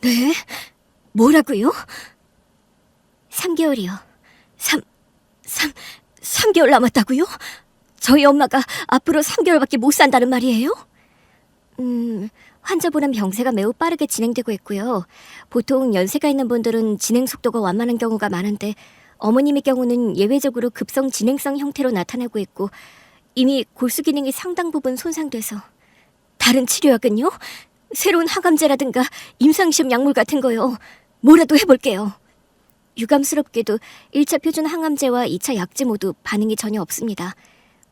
네? 뭐라고요? 3개월이요. 3개월 남았다고요? 저희 엄마가 앞으로 3개월밖에 못 산다는 말이에요? 환자분은 병세가 매우 빠르게 진행되고 있고요. 보통 연세가 있는 분들은 진행 속도가 완만한 경우가 많은데 어머님의 경우는 예외적으로 급성 진행성 형태로 나타나고 있고 이미 골수 기능이 상당 부분 손상돼서. 다른 치료약은요? 새로운 항암제라든가 임상시험 약물 같은 거요. 뭐라도 해볼게요. 유감스럽게도 1차 표준 항암제와 2차 약제 모두 반응이 전혀 없습니다.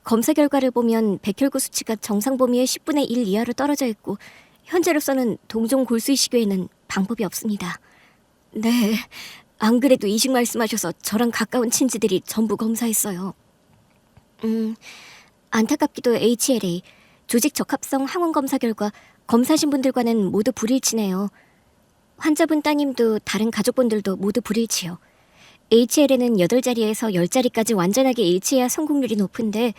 검사 결과를 보면 백혈구 수치가 정상 범위의 10분의 1 이하로 떨어져 있고 현재로서는 동종 골수이식 외에는 방법이 없습니다. 네, 안 그래도 이식 말씀하셔서 저랑 가까운 친지들이 전부 검사했어요. 안타깝게도 HLA, 조직 적합성 항원 검사 결과 검사하신 분들과는 모두 불일치네요. 환자분 따님도 다른 가족분들도 모두 불일치요. HL에는 8자리에서 10자리까지 완전하게 일치해야 성공률이 높은데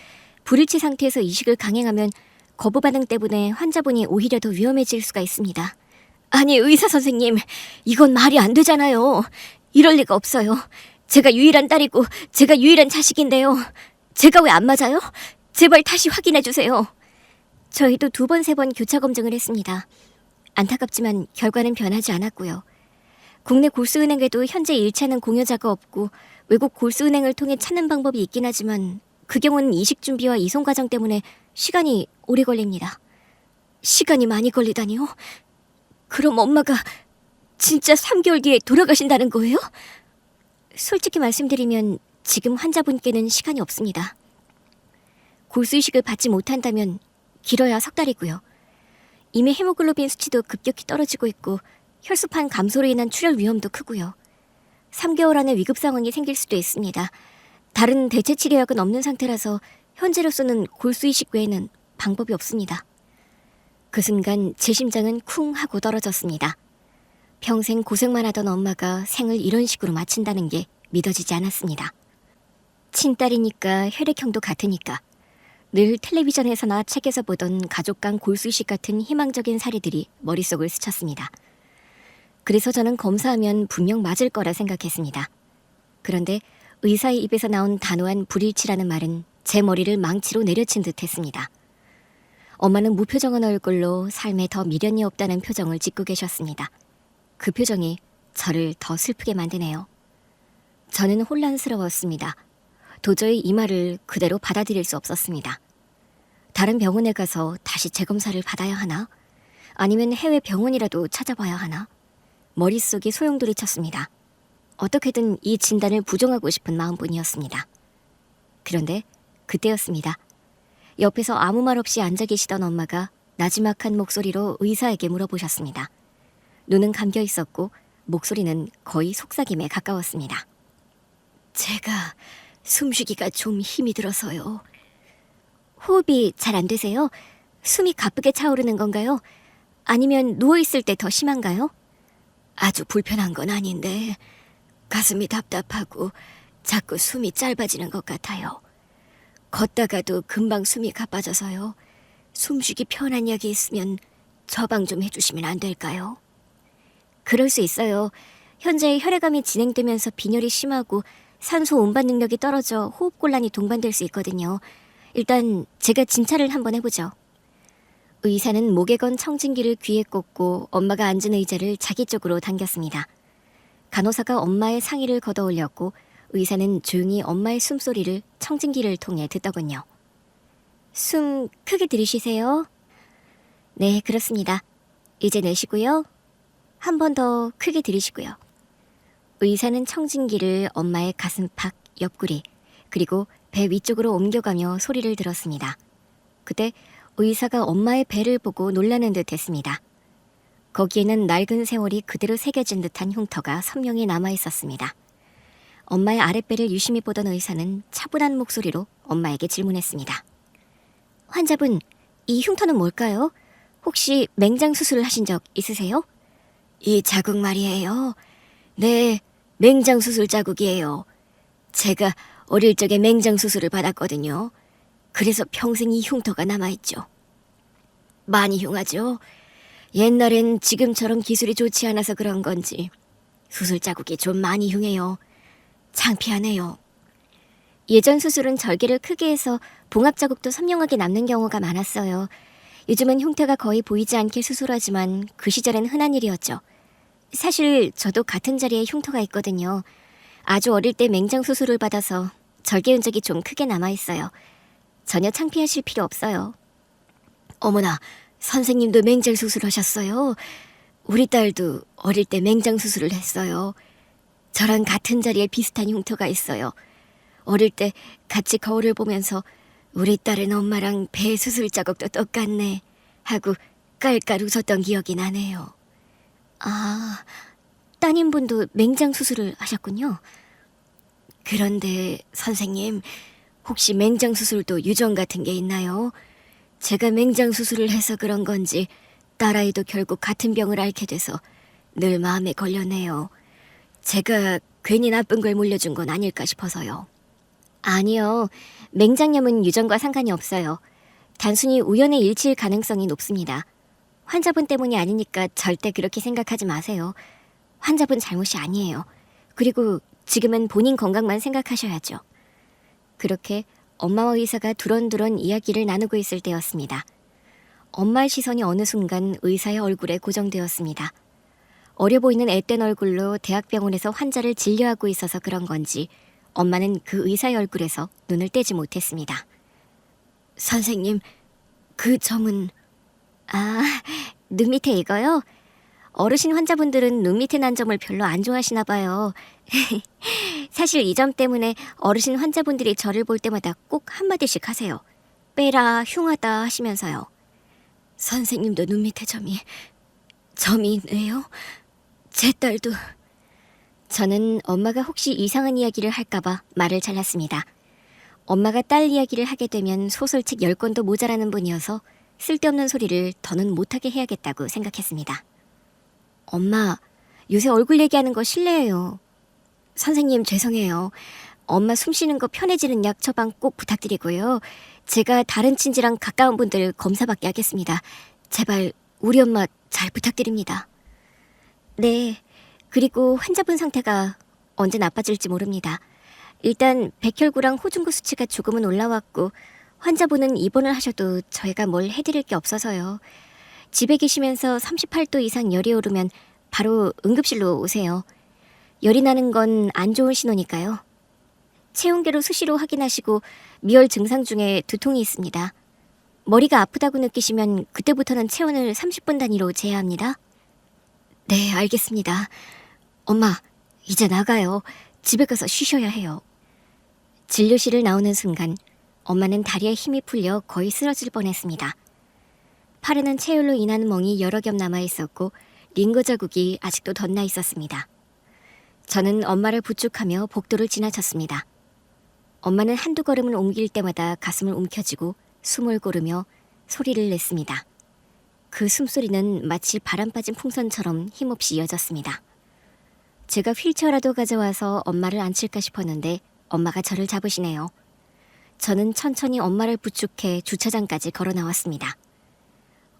불일치 상태에서 이식을 강행하면 거부 반응 때문에 환자분이 오히려 더 위험해질 수가 있습니다. 아니, 의사 선생님, 이건 말이 안 되잖아요. 이럴 리가 없어요. 제가 유일한 딸이고 제가 유일한 자식인데요. 제가 왜 안 맞아요? 제발 다시 확인해 주세요. 저희도 2번, 3번 교차 검증을 했습니다. 안타깝지만 결과는 변하지 않았고요. 국내 골수은행에도 현재 일치하는 공여자가 없고 외국 골수은행을 통해 찾는 방법이 있긴 하지만 그 경우는 이식 준비와 이송 과정 때문에 시간이 오래 걸립니다. 시간이 많이 걸리다니요? 그럼 엄마가 진짜 3개월 뒤에 돌아가신다는 거예요? 솔직히 말씀드리면 지금 환자분께는 시간이 없습니다. 골수이식을 받지 못한다면 길어야 3달이고요. 이미 헤모글로빈 수치도 급격히 떨어지고 있고 혈소판 감소로 인한 출혈 위험도 크고요. 3개월 안에 위급 상황이 생길 수도 있습니다. 다른 대체 치료약은 없는 상태라서 현재로서는 골수이식 외에는 방법이 없습니다. 그 순간 제 심장은 쿵 하고 떨어졌습니다. 평생 고생만 하던 엄마가 생을 이런 식으로 마친다는 게 믿어지지 않았습니다. 친딸이니까 혈액형도 같으니까 늘 텔레비전에서나 책에서 보던 가족 간 골수이식 같은 희망적인 사례들이 머릿속을 스쳤습니다. 그래서 저는 검사하면 분명 맞을 거라 생각했습니다. 그런데 의사의 입에서 나온 단호한 불일치라는 말은 제 머리를 망치로 내려친 듯 했습니다. 엄마는 무표정한 얼굴로 삶에 더 미련이 없다는 표정을 짓고 계셨습니다. 그 표정이 저를 더 슬프게 만드네요. 저는 혼란스러웠습니다. 도저히 이 말을 그대로 받아들일 수 없었습니다. 다른 병원에 가서 다시 재검사를 받아야 하나? 아니면 해외 병원이라도 찾아봐야 하나? 머릿속이 소용돌이 쳤습니다. 어떻게든 이 진단을 부정하고 싶은 마음뿐이었습니다. 그런데 그때였습니다. 옆에서 아무 말 없이 앉아 계시던 엄마가 나지막한 목소리로 의사에게 물어보셨습니다. 눈은 감겨 있었고 목소리는 거의 속삭임에 가까웠습니다. 제가 숨쉬기가 좀 힘이 들어서요. 호흡이 잘 안 되세요? 숨이 가쁘게 차오르는 건가요? 아니면 누워있을 때 더 심한가요? 아주 불편한 건 아닌데 가슴이 답답하고 자꾸 숨이 짧아지는 것 같아요. 걷다가도 금방 숨이 가빠져서요. 숨쉬기 편한 약이 있으면 처방 좀 해주시면 안 될까요? 그럴 수 있어요. 현재 혈액암이 진행되면서 빈혈이 심하고 산소 운반 능력이 떨어져 호흡곤란이 동반될 수 있거든요. 일단 제가 진찰을 한번 해보죠. 의사는 목에 건 청진기를 귀에 꽂고 엄마가 앉은 의자를 자기 쪽으로 당겼습니다. 간호사가 엄마의 상의를 걷어 올렸고 의사는 조용히 엄마의 숨소리를 청진기를 통해 듣더군요. 숨 크게 들이쉬세요. 네, 그렇습니다. 이제 내쉬고요. 한 번 더 크게 들이쉬고요. 의사는 청진기를 엄마의 가슴팍, 옆구리, 그리고 배 위쪽으로 옮겨가며 소리를 들었습니다. 그때 의사가 엄마의 배를 보고 놀라는 듯 했습니다. 거기에는 낡은 세월이 그대로 새겨진 듯한 흉터가 선명히 남아있었습니다. 엄마의 아랫배를 유심히 보던 의사는 차분한 목소리로 엄마에게 질문했습니다. 환자분, 이 흉터는 뭘까요? 혹시 맹장 수술을 하신 적 있으세요? 이 자국 말이에요. 네, 맹장 수술 자국이에요. 제가 어릴 적에 맹장 수술을 받았거든요. 그래서 평생 이 흉터가 남아있죠. 많이 흉하죠? 옛날엔 지금처럼 기술이 좋지 않아서 그런 건지 수술 자국이 좀 많이 흉해요. 창피하네요. 예전 수술은 절개를 크게 해서 봉합 자국도 선명하게 남는 경우가 많았어요. 요즘은 흉터가 거의 보이지 않게 수술하지만 그 시절엔 흔한 일이었죠. 사실 저도 같은 자리에 흉터가 있거든요. 아주 어릴 때 맹장 수술을 받아서 절개 흔적이 좀 크게 남아있어요. 전혀 창피하실 필요 없어요. 어머나, 선생님도 맹장 수술하셨어요? 우리 딸도 어릴 때 맹장 수술을 했어요. 저랑 같은 자리에 비슷한 흉터가 있어요. 어릴 때 같이 거울을 보면서 우리 딸은 엄마랑 배 수술 자국도 똑같네 하고 깔깔 웃었던 기억이 나네요. 아, 따님분도 맹장 수술을 하셨군요. 그런데 선생님, 혹시 맹장 수술도 유전 같은 게 있나요? 제가 맹장 수술을 해서 그런 건지 딸아이도 결국 같은 병을 앓게 돼서 늘 마음에 걸렸네요. 제가 괜히 나쁜 걸 물려준 건 아닐까 싶어서요. 아니요. 맹장염은 유전과 상관이 없어요. 단순히 우연의 일치일 가능성이 높습니다. 환자분 때문이 아니니까 절대 그렇게 생각하지 마세요. 환자분 잘못이 아니에요. 그리고 지금은 본인 건강만 생각하셔야죠. 그렇게 엄마와 의사가 두런두런 이야기를 나누고 있을 때였습니다. 엄마의 시선이 어느 순간 의사의 얼굴에 고정되었습니다. 어려 보이는 앳된 얼굴로 대학병원에서 환자를 진료하고 있어서 그런 건지 엄마는 그 의사의 얼굴에서 눈을 떼지 못했습니다. 선생님, 그 점은... 아, 눈 밑에 이거요? 어르신 환자분들은 눈 밑에 난 점을 별로 안 좋아하시나 봐요. 사실 이 점 때문에 어르신 환자분들이 저를 볼 때마다 꼭 한마디씩 하세요. 빼라, 흉하다 하시면서요. 선생님도 눈 밑에 점이 있네요? 제 딸도... 저는 엄마가 혹시 이상한 이야기를 할까봐 말을 잘랐습니다. 엄마가 딸 이야기를 하게 되면 소설책 10권도 모자라는 분이어서 쓸데없는 소리를 더는 못하게 해야겠다고 생각했습니다. 엄마, 요새 얼굴 얘기하는 거 실례예요. 선생님 죄송해요. 엄마 숨 쉬는 거 편해지는 약 처방 꼭 부탁드리고요. 제가 다른 친지랑 가까운 분들 검사받게 하겠습니다. 제발 우리 엄마 잘 부탁드립니다. 네, 그리고 환자분 상태가 언제 나빠질지 모릅니다. 일단 백혈구랑 호중구 수치가 조금은 올라왔고 환자분은 입원을 하셔도 저희가 뭘 해드릴 게 없어서요. 집에 계시면서 38도 이상 열이 오르면 바로 응급실로 오세요. 열이 나는 건 안 좋은 신호니까요. 체온계로 수시로 확인하시고 미열 증상 중에 두통이 있습니다. 머리가 아프다고 느끼시면 그때부터는 체온을 30분 단위로 재야 합니다. 네, 알겠습니다. 엄마, 이제 나가요. 집에 가서 쉬셔야 해요. 진료실을 나오는 순간 엄마는 다리에 힘이 풀려 거의 쓰러질 뻔했습니다. 팔에는 체열로 인한 멍이 여러 겹 남아 있었고 링거 자국이 아직도 덧나 있었습니다. 저는 엄마를 부축하며 복도를 지나쳤습니다. 엄마는 한두 걸음을 옮길 때마다 가슴을 움켜쥐고 숨을 고르며 소리를 냈습니다. 그 숨소리는 마치 바람 빠진 풍선처럼 힘없이 이어졌습니다. 제가 휠체어라도 가져와서 엄마를 앉힐까 싶었는데 엄마가 저를 잡으시네요. 저는 천천히 엄마를 부축해 주차장까지 걸어 나왔습니다.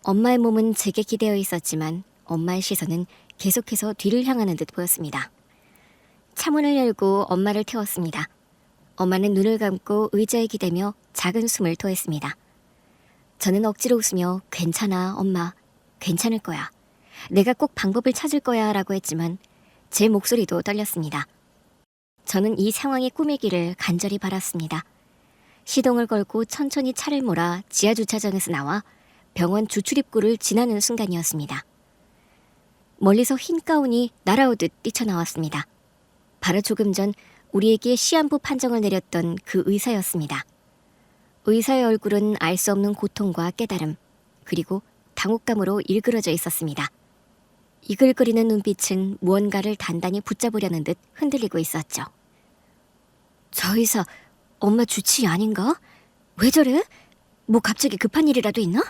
엄마의 몸은 제게 기대어 있었지만 엄마의 시선은 계속해서 뒤를 향하는 듯 보였습니다. 차문을 열고 엄마를 태웠습니다. 엄마는 눈을 감고 의자에 기대며 작은 숨을 토했습니다. 저는 억지로 웃으며 괜찮아 엄마, 괜찮을 거야. 내가 꼭 방법을 찾을 거야 라고 했지만 제 목소리도 떨렸습니다. 저는 이 상황이 꿈이기를 간절히 바랐습니다. 시동을 걸고 천천히 차를 몰아 지하주차장에서 나와 병원 주출입구를 지나는 순간이었습니다. 멀리서 흰 가운이 날아오듯 뛰쳐나왔습니다. 바로 조금 전 우리에게 시한부 판정을 내렸던 그 의사였습니다. 의사의 얼굴은 알 수 없는 고통과 깨달음, 그리고 당혹감으로 일그러져 있었습니다. 이글거리는 눈빛은 무언가를 단단히 붙잡으려는 듯 흔들리고 있었죠. 저 의사 엄마 주치의 아닌가? 왜 저래? 뭐 갑자기 급한 일이라도 있나?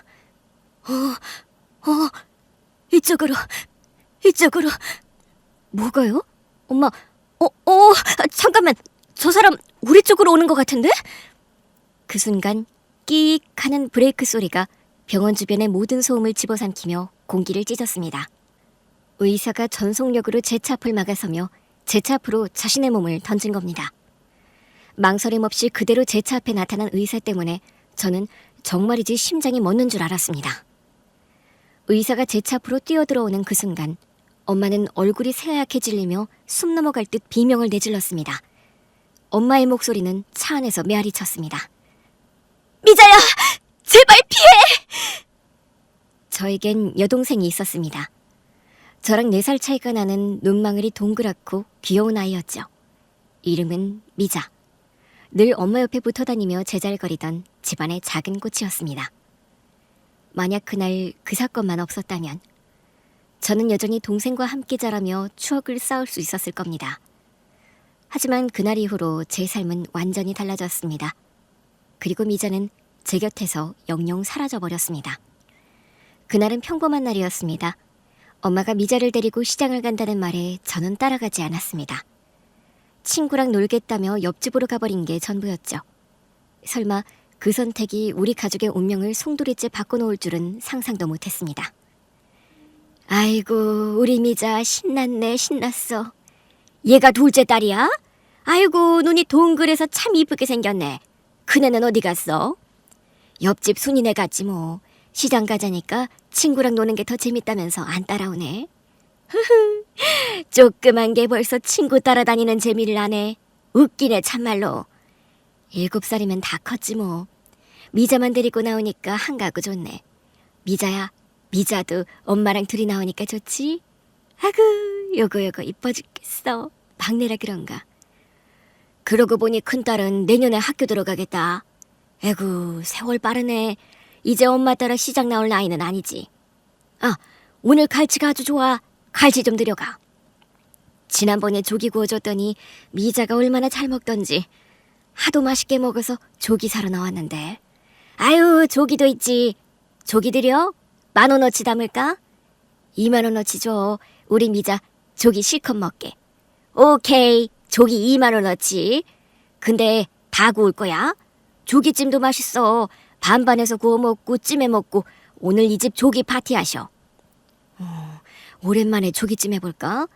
이쪽으로. 뭐가요? 엄마, 잠깐만. 저 사람 우리 쪽으로 오는 것 같은데? 그 순간 끼익 하는 브레이크 소리가 병원 주변의 모든 소음을 집어삼키며 공기를 찢었습니다. 의사가 전속력으로 제 차 앞을 막아서며 제 차 앞으로 자신의 몸을 던진 겁니다. 망설임 없이 그대로 제 차 앞에 나타난 의사 때문에 저는 정말이지 심장이 멎는 줄 알았습니다. 의사가 제 차 앞으로 뛰어들어오는 그 순간 엄마는 얼굴이 새하얗게 질리며 숨 넘어갈 듯 비명을 내질렀습니다. 엄마의 목소리는 차 안에서 메아리쳤습니다. 미자야! 제발 피해! 저에겐 여동생이 있었습니다. 저랑 4살 차이가 나는 눈망울이 동그랗고 귀여운 아이였죠. 이름은 미자. 늘 엄마 옆에 붙어 다니며 제잘거리던 집안의 작은 꽃이었습니다. 만약 그날 그 사건만 없었다면 저는 여전히 동생과 함께 자라며 추억을 쌓을 수 있었을 겁니다. 하지만 그날 이후로 제 삶은 완전히 달라졌습니다. 그리고 미자는 제 곁에서 영영 사라져버렸습니다. 그날은 평범한 날이었습니다. 엄마가 미자를 데리고 시장을 간다는 말에 저는 따라가지 않았습니다. 친구랑 놀겠다며 옆집으로 가버린 게 전부였죠. 설마 그 선택이 우리 가족의 운명을 송두리째 바꿔놓을 줄은 상상도 못했습니다. 아이고, 우리 미자 신났네, 신났어. 얘가 둘째 딸이야? 아이고, 눈이 동그래서 참 이쁘게 생겼네. 큰애는 어디 갔어? 옆집 순이네 갔지 뭐. 시장 가자니까 친구랑 노는 게 더 재밌다면서 안 따라오네. 조그만 게 벌써 친구 따라다니는 재미를 아네. 웃기네 참말로. 7살이면 다 컸지 뭐. 미자만 데리고 나오니까 한가하고 좋네. 미자야, 미자도 엄마랑 둘이 나오니까 좋지? 아구, 요거 이뻐 죽겠어. 막내라 그런가. 그러고 보니 큰딸은 내년에 학교 들어가겠다. 에구, 세월 빠르네. 이제 엄마 따라 시장 나올 나이는 아니지. 아, 오늘 갈치가 아주 좋아. 갈치 좀 들여가. 지난번에 조기 구워줬더니 미자가 얼마나 잘 먹던지. 하도 맛있게 먹어서 조기 사러 나왔는데. 아유, 조기도 있지. 조기 들여? 10,000원어치 담을까? 20,000원어치 줘. 우리 미자 조기 실컷 먹게. 오케이, 조기 20,000원어치. 근데 다 구울 거야? 조기찜도 맛있어. 반반해서 구워 먹고 찜해 먹고 오늘 이 집 조기 파티하셔. 오랜만에 조기찜 해볼까?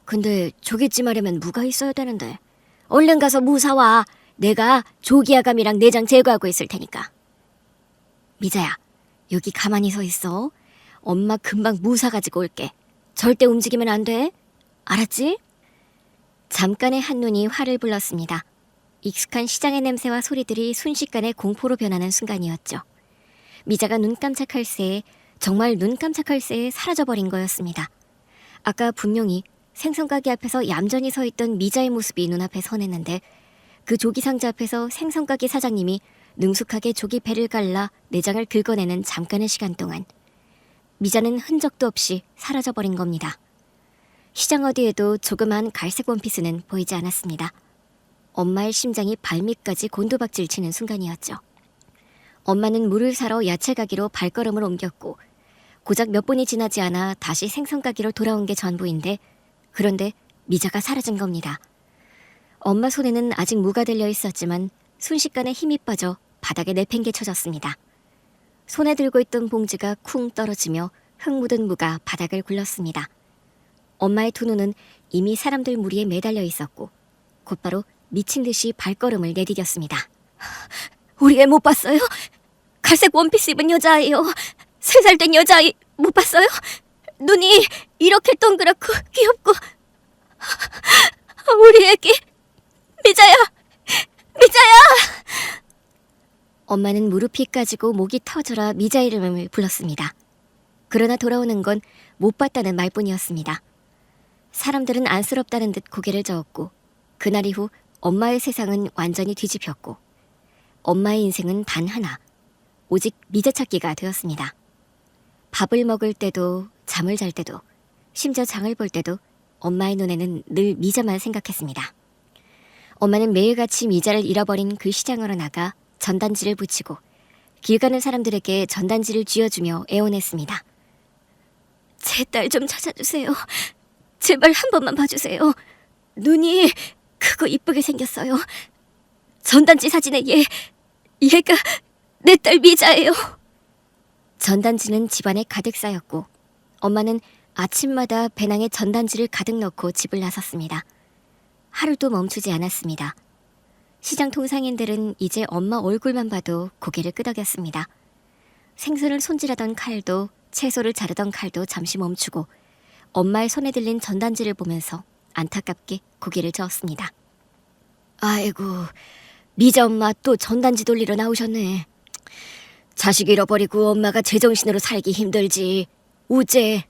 근데 조기찜 하려면 무가 있어야 되는데. 얼른 가서 무 사와. 내가 조기 아감이랑 내장 제거하고 있을 테니까. 미자야, 여기 가만히 서 있어. 엄마 금방 무 사가지고 올게. 절대 움직이면 안 돼. 알았지? 잠깐의 한눈이 화를 불렀습니다. 익숙한 시장의 냄새와 소리들이 순식간에 공포로 변하는 순간이었죠. 미자가 눈 깜짝할 새에, 정말 눈 깜짝할 새에 사라져버린 거였습니다. 아까 분명히 생선가게 앞에서 얌전히 서 있던 미자의 모습이 눈앞에 선했는데 그 조기 상자 앞에서 생선가게 사장님이 능숙하게 조기 배를 갈라 내장을 긁어내는 잠깐의 시간 동안 미자는 흔적도 없이 사라져버린 겁니다. 시장 어디에도 조그만 갈색 원피스는 보이지 않았습니다. 엄마의 심장이 발밑까지 곤두박질 치는 순간이었죠. 엄마는 물을 사러 야채 가게로 발걸음을 옮겼고 고작 몇 분이 지나지 않아 다시 생선 가게로 돌아온 게 전부인데 그런데 미자가 사라진 겁니다. 엄마 손에는 아직 무가 들려 있었지만 순식간에 힘이 빠져 바닥에 내팽개쳐졌습니다. 손에 들고 있던 봉지가 쿵 떨어지며 흙 묻은 무가 바닥을 굴렀습니다. 엄마의 두 눈은 이미 사람들 무리에 매달려 있었고 곧바로 미친 듯이 발걸음을 내디뎠습니다. 우리 애 못 봤어요? 갈색 원피스 입은 여자아이요. 3살 된 여자아이 못 봤어요? 눈이 이렇게 동그랗고 귀엽고. 우리 애기 미자야, 미자야. 엄마는 무릎이 까지고 목이 터져라 미자 이름을 불렀습니다. 그러나 돌아오는 건 못 봤다는 말뿐이었습니다. 사람들은 안쓰럽다는 듯 고개를 저었고 그날 이후 엄마의 세상은 완전히 뒤집혔고 엄마의 인생은 단 하나, 오직 미자 찾기가 되었습니다. 밥을 먹을 때도 잠을 잘 때도 심지어 장을 볼 때도 엄마의 눈에는 늘 미자만 생각했습니다. 엄마는 매일같이 미자를 잃어버린 그 시장으로 나가 전단지를 붙이고 길 가는 사람들에게 전단지를 쥐어주며 애원했습니다. 제 딸 좀 찾아주세요. 제발 한 번만 봐주세요. 눈이 크고 이쁘게 생겼어요. 전단지 사진에 얘가 내 딸 미자예요. 전단지는 집안에 가득 쌓였고 엄마는 아침마다 배낭에 전단지를 가득 넣고 집을 나섰습니다. 하루도 멈추지 않았습니다. 시장 통상인들은 이제 엄마 얼굴만 봐도 고개를 끄덕였습니다. 생선을 손질하던 칼도 채소를 자르던 칼도 잠시 멈추고 엄마의 손에 들린 전단지를 보면서 안타깝게 고개를 저었습니다. 아이고, 미자 엄마 또 전단지 돌리러 나오셨네. 자식 잃어버리고 엄마가 제정신으로 살기 힘들지. 우째.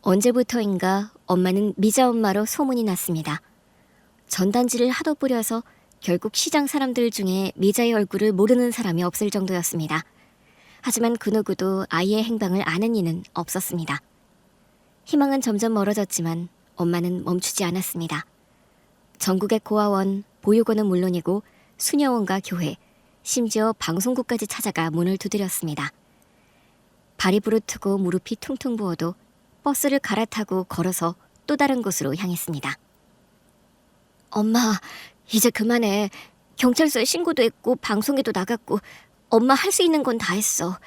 언제부터인가 엄마는 미자 엄마로 소문이 났습니다. 전단지를 하도 뿌려서 결국 시장 사람들 중에 미자의 얼굴을 모르는 사람이 없을 정도였습니다. 하지만 그 누구도 아이의 행방을 아는 이는 없었습니다. 희망은 점점 멀어졌지만 엄마는 멈추지 않았습니다. 전국의 고아원, 보육원은 물론이고 수녀원과 교회, 심지어 방송국까지 찾아가 문을 두드렸습니다. 발이 부르트고 무릎이 퉁퉁 부어도 버스를 갈아타고 걸어서 또 다른 곳으로 향했습니다. 엄마, 이제 그만해. 경찰서에 신고도 했고 방송에도 나갔고 엄마 할 수 있는 건 다 했어.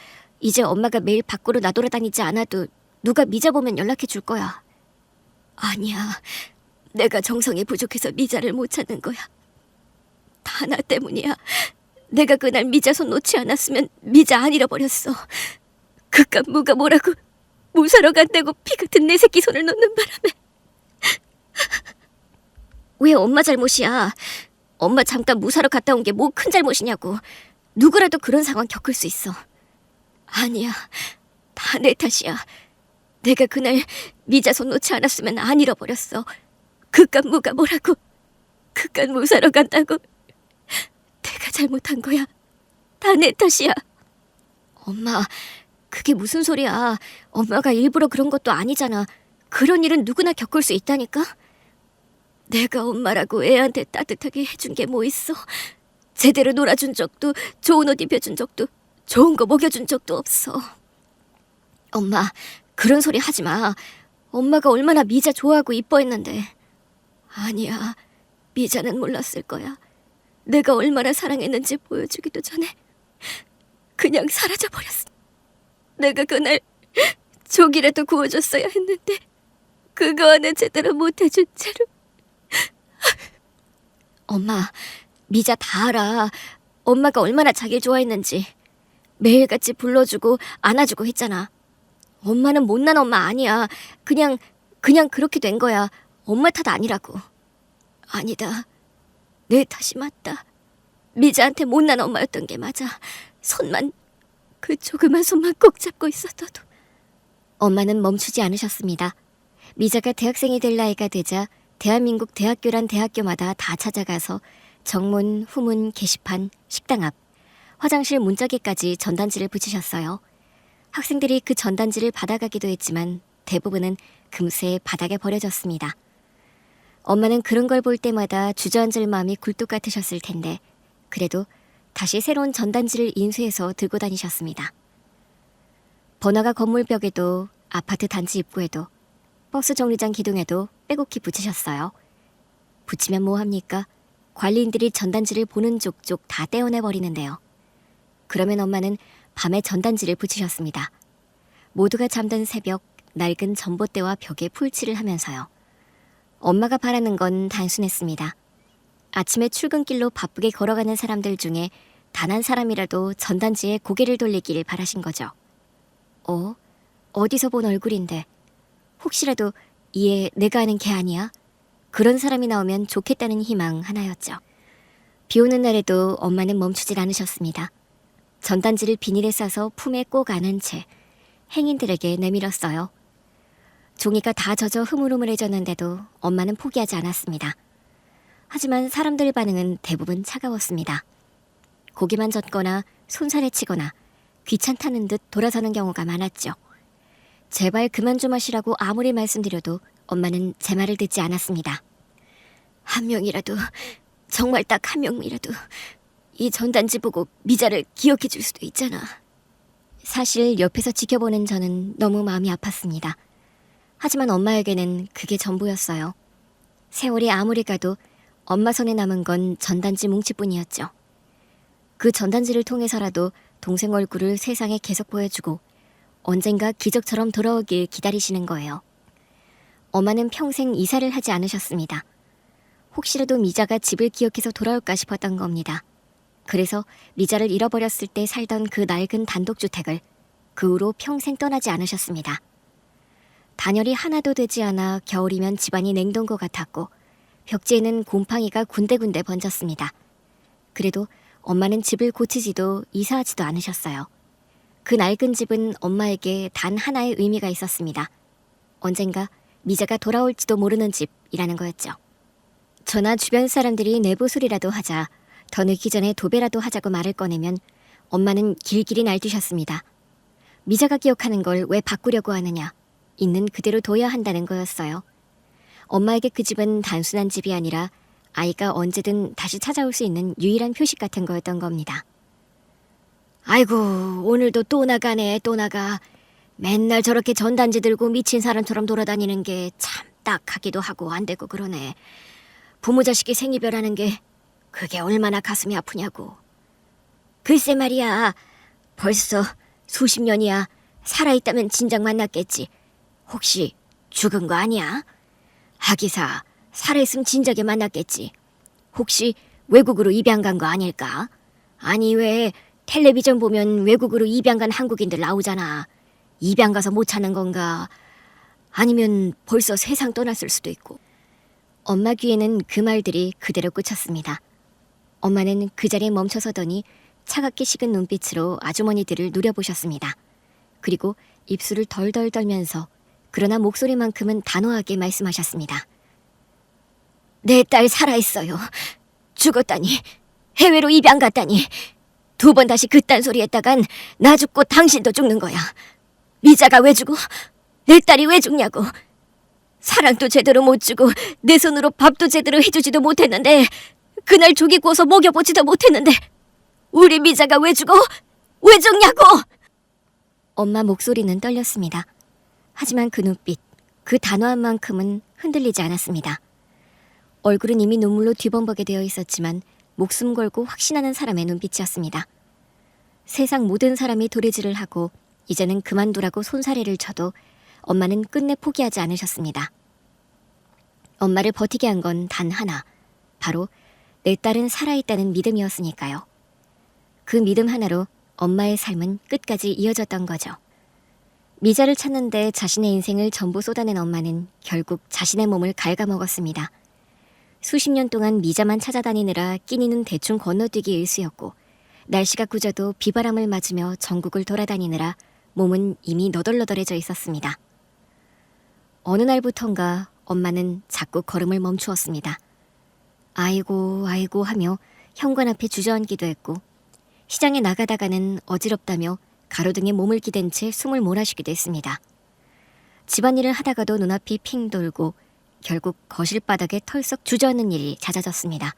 이제 엄마가 매일 밖으로 나돌아다니지 않아도 누가 미자 보면 연락해 줄 거야. 아니야. 내가 정성이 부족해서 미자를 못 찾는 거야. 다 나 때문이야. 내가 그날 미자 손 놓지 않았으면 미자 안 잃어버렸어. 그깟 무가 뭐라고 무사러 간다고 피 같은 내 새끼 손을 놓는 바람에. 왜 엄마 잘못이야? 엄마 잠깐 무사러 갔다 온 게 뭐 큰 잘못이냐고. 누구라도 그런 상황 겪을 수 있어. 아니야. 다 내 탓이야. 내가 그날 미자 손 놓지 않았으면 안 잃어버렸어. 그깟 무가 뭐라고. 그깟 무사러 간다고. 내가 잘못한 거야. 다 내 탓이야. 엄마, 그게 무슨 소리야. 엄마가 일부러 그런 것도 아니잖아. 그런 일은 누구나 겪을 수 있다니까. 내가 엄마라고 애한테 따뜻하게 해준 게 뭐 있어. 제대로 놀아준 적도, 좋은 옷 입혀준 적도, 좋은 거 먹여준 적도 없어. 엄마, 그런 소리 하지 마. 엄마가 얼마나 미자 좋아하고 이뻐했는데. 아니야, 미자는 몰랐을 거야. 내가 얼마나 사랑했는지 보여주기도 전에 그냥 사라져버렸어. 내가 그날 조기라도 구워줬어야 했는데 그거 하나 제대로 못해준 채로. 엄마, 미자 다 알아. 엄마가 얼마나 자기를 좋아했는지. 매일같이 불러주고 안아주고 했잖아. 엄마는 못난 엄마 아니야. 그냥 그렇게 된 거야. 엄마 탓 아니라고. 아니다. 내 탓이 맞다. 미자한테 못난 엄마였던 게 맞아. 손만, 그 조그만 손만 꼭 잡고 있었어도. 엄마는 멈추지 않으셨습니다. 미자가 대학생이 될 나이가 되자 대한민국 대학교란 대학교마다 다 찾아가서 정문, 후문, 게시판, 식당 앞, 화장실 문짝에까지 전단지를 붙이셨어요. 학생들이 그 전단지를 받아가기도 했지만 대부분은 금세 바닥에 버려졌습니다. 엄마는 그런 걸 볼 때마다 주저앉을 마음이 굴뚝 같으셨을 텐데 그래도 다시 새로운 전단지를 인수해서 들고 다니셨습니다. 번화가 건물벽에도 아파트 단지 입구에도 버스 정류장 기둥에도 빼곡히 붙이셨어요. 붙이면 뭐합니까? 관리인들이 전단지를 보는 족족 다 떼어내버리는데요. 그러면 엄마는 밤에 전단지를 붙이셨습니다. 모두가 잠든 새벽 낡은 전봇대와 벽에 풀칠을 하면서요. 엄마가 바라는 건 단순했습니다. 아침에 출근길로 바쁘게 걸어가는 사람들 중에 단 한 사람이라도 전단지에 고개를 돌리길 바라신 거죠. 어디서 본 얼굴인데 혹시라도 얘 내가 아는 걔 아니야? 그런 사람이 나오면 좋겠다는 희망 하나였죠. 비 오는 날에도 엄마는 멈추질 않으셨습니다. 전단지를 비닐에 싸서 품에 꼭 안은 채 행인들에게 내밀었어요. 종이가 다 젖어 흐물흐물해졌는데도 엄마는 포기하지 않았습니다. 하지만 사람들 반응은 대부분 차가웠습니다. 고기만 젓거나 손살에 치거나 귀찮다는 듯 돌아서는 경우가 많았죠. 제발 그만 좀 하시라고 아무리 말씀드려도 엄마는 제 말을 듣지 않았습니다. 한 명이라도, 정말 딱 한 명이라도 이 전단지 보고 미자를 기억해 줄 수도 있잖아. 사실 옆에서 지켜보는 저는 너무 마음이 아팠습니다. 하지만 엄마에게는 그게 전부였어요. 세월이 아무리 가도 엄마 손에 남은 건 전단지 뭉치뿐이었죠. 그 전단지를 통해서라도 동생 얼굴을 세상에 계속 보여주고 언젠가 기적처럼 돌아오길 기다리시는 거예요. 엄마는 평생 이사를 하지 않으셨습니다. 혹시라도 미자가 집을 기억해서 돌아올까 싶었던 겁니다. 그래서 미자를 잃어버렸을 때 살던 그 낡은 단독주택을 그 후로 평생 떠나지 않으셨습니다. 단열이 하나도 되지 않아 겨울이면 집안이 냉동고 같았고 벽지에는 곰팡이가 군데군데 번졌습니다. 그래도 엄마는 집을 고치지도 이사하지도 않으셨어요. 그 낡은 집은 엄마에게 단 하나의 의미가 있었습니다. 언젠가 미자가 돌아올지도 모르는 집이라는 거였죠. 저나 주변 사람들이 내부술이라도 하자, 더 늦기 전에 도배라도 하자고 말을 꺼내면 엄마는 길길이 날뛰셨습니다. 미자가 기억하는 걸 왜 바꾸려고 하느냐, 있는 그대로 둬야 한다는 거였어요. 엄마에게 그 집은 단순한 집이 아니라 아이가 언제든 다시 찾아올 수 있는 유일한 표식 같은 거였던 겁니다. 아이고, 오늘도 또 나가네, 또 나가. 맨날 저렇게 전단지 들고 미친 사람처럼 돌아다니는 게 참 딱하기도 하고 안 되고 그러네. 부모 자식이 생이별하는 게 그게 얼마나 가슴이 아프냐고. 글쎄 말이야, 벌써 수십 년이야. 살아있다면 진작 만났겠지. 혹시 죽은 거 아니야? 하기사, 살아있으면 진작에 만났겠지. 혹시 외국으로 입양 간 거 아닐까? 아니 왜 텔레비전 보면 외국으로 입양 간 한국인들 나오잖아. 입양 가서 못 찾는 건가? 아니면 벌써 세상 떠났을 수도 있고. 엄마 귀에는 그 말들이 그대로 꽂혔습니다. 엄마는 그 자리에 멈춰서더니 차갑게 식은 눈빛으로 아주머니들을 누려보셨습니다. 그리고 입술을 덜덜 떨면서 그러나 목소리만큼은 단호하게 말씀하셨습니다. 내 딸 살아있어요. 죽었다니. 해외로 입양 갔다니. 2번 다시 그딴 소리 했다간 나 죽고 당신도 죽는 거야. 미자가 왜 죽어? 내 딸이 왜 죽냐고. 사랑도 제대로 못 주고 내 손으로 밥도 제대로 해주지도 못했는데, 그날 조기 구워서 먹여보지도 못했는데 우리 미자가 왜 죽어? 왜 죽냐고. 엄마 목소리는 떨렸습니다. 하지만 그 눈빛, 그 단호한 만큼은 흔들리지 않았습니다. 얼굴은 이미 눈물로 뒤범벅이 되어 있었지만 목숨 걸고 확신하는 사람의 눈빛이었습니다. 세상 모든 사람이 도래질을 하고 이제는 그만두라고 손사래를 쳐도 엄마는 끝내 포기하지 않으셨습니다. 엄마를 버티게 한 건 단 하나, 바로 내 딸은 살아있다는 믿음이었으니까요. 그 믿음 하나로 엄마의 삶은 끝까지 이어졌던 거죠. 미자를 찾는데 자신의 인생을 전부 쏟아낸 엄마는 결국 자신의 몸을 갉아먹었습니다. 수십 년 동안 미자만 찾아다니느라 끼니는 대충 건너뛰기 일쑤였고, 날씨가 꾸져도 비바람을 맞으며 전국을 돌아다니느라 몸은 이미 너덜너덜해져 있었습니다. 어느 날부턴가 엄마는 자꾸 걸음을 멈추었습니다. 아이고 아이고 하며 현관 앞에 주저앉기도 했고, 시장에 나가다가는 어지럽다며 가로등에 몸을 기댄 채 숨을 몰아쉬기도 했습니다. 집안일을 하다가도 눈앞이 핑 돌고 결국 거실 바닥에 털썩 주저앉는 일이 잦아졌습니다.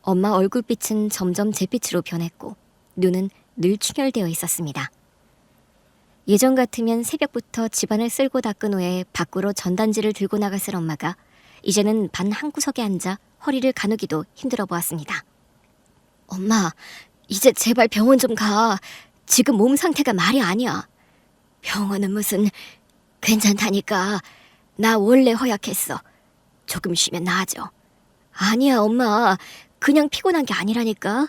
엄마 얼굴빛은 점점 잿빛으로 변했고 눈은 늘 충혈되어 있었습니다. 예전 같으면 새벽부터 집안을 쓸고 닦은 후에 밖으로 전단지를 들고 나갔을 엄마가 이제는 반 한구석에 앉아 허리를 가누기도 힘들어 보았습니다. 엄마, 이제 제발 병원 좀 가. 지금 몸 상태가 말이 아니야. 병원은 무슨, 괜찮다니까. 나 원래 허약했어. 조금 쉬면 나아져. 아니야 엄마, 그냥 피곤한 게 아니라니까.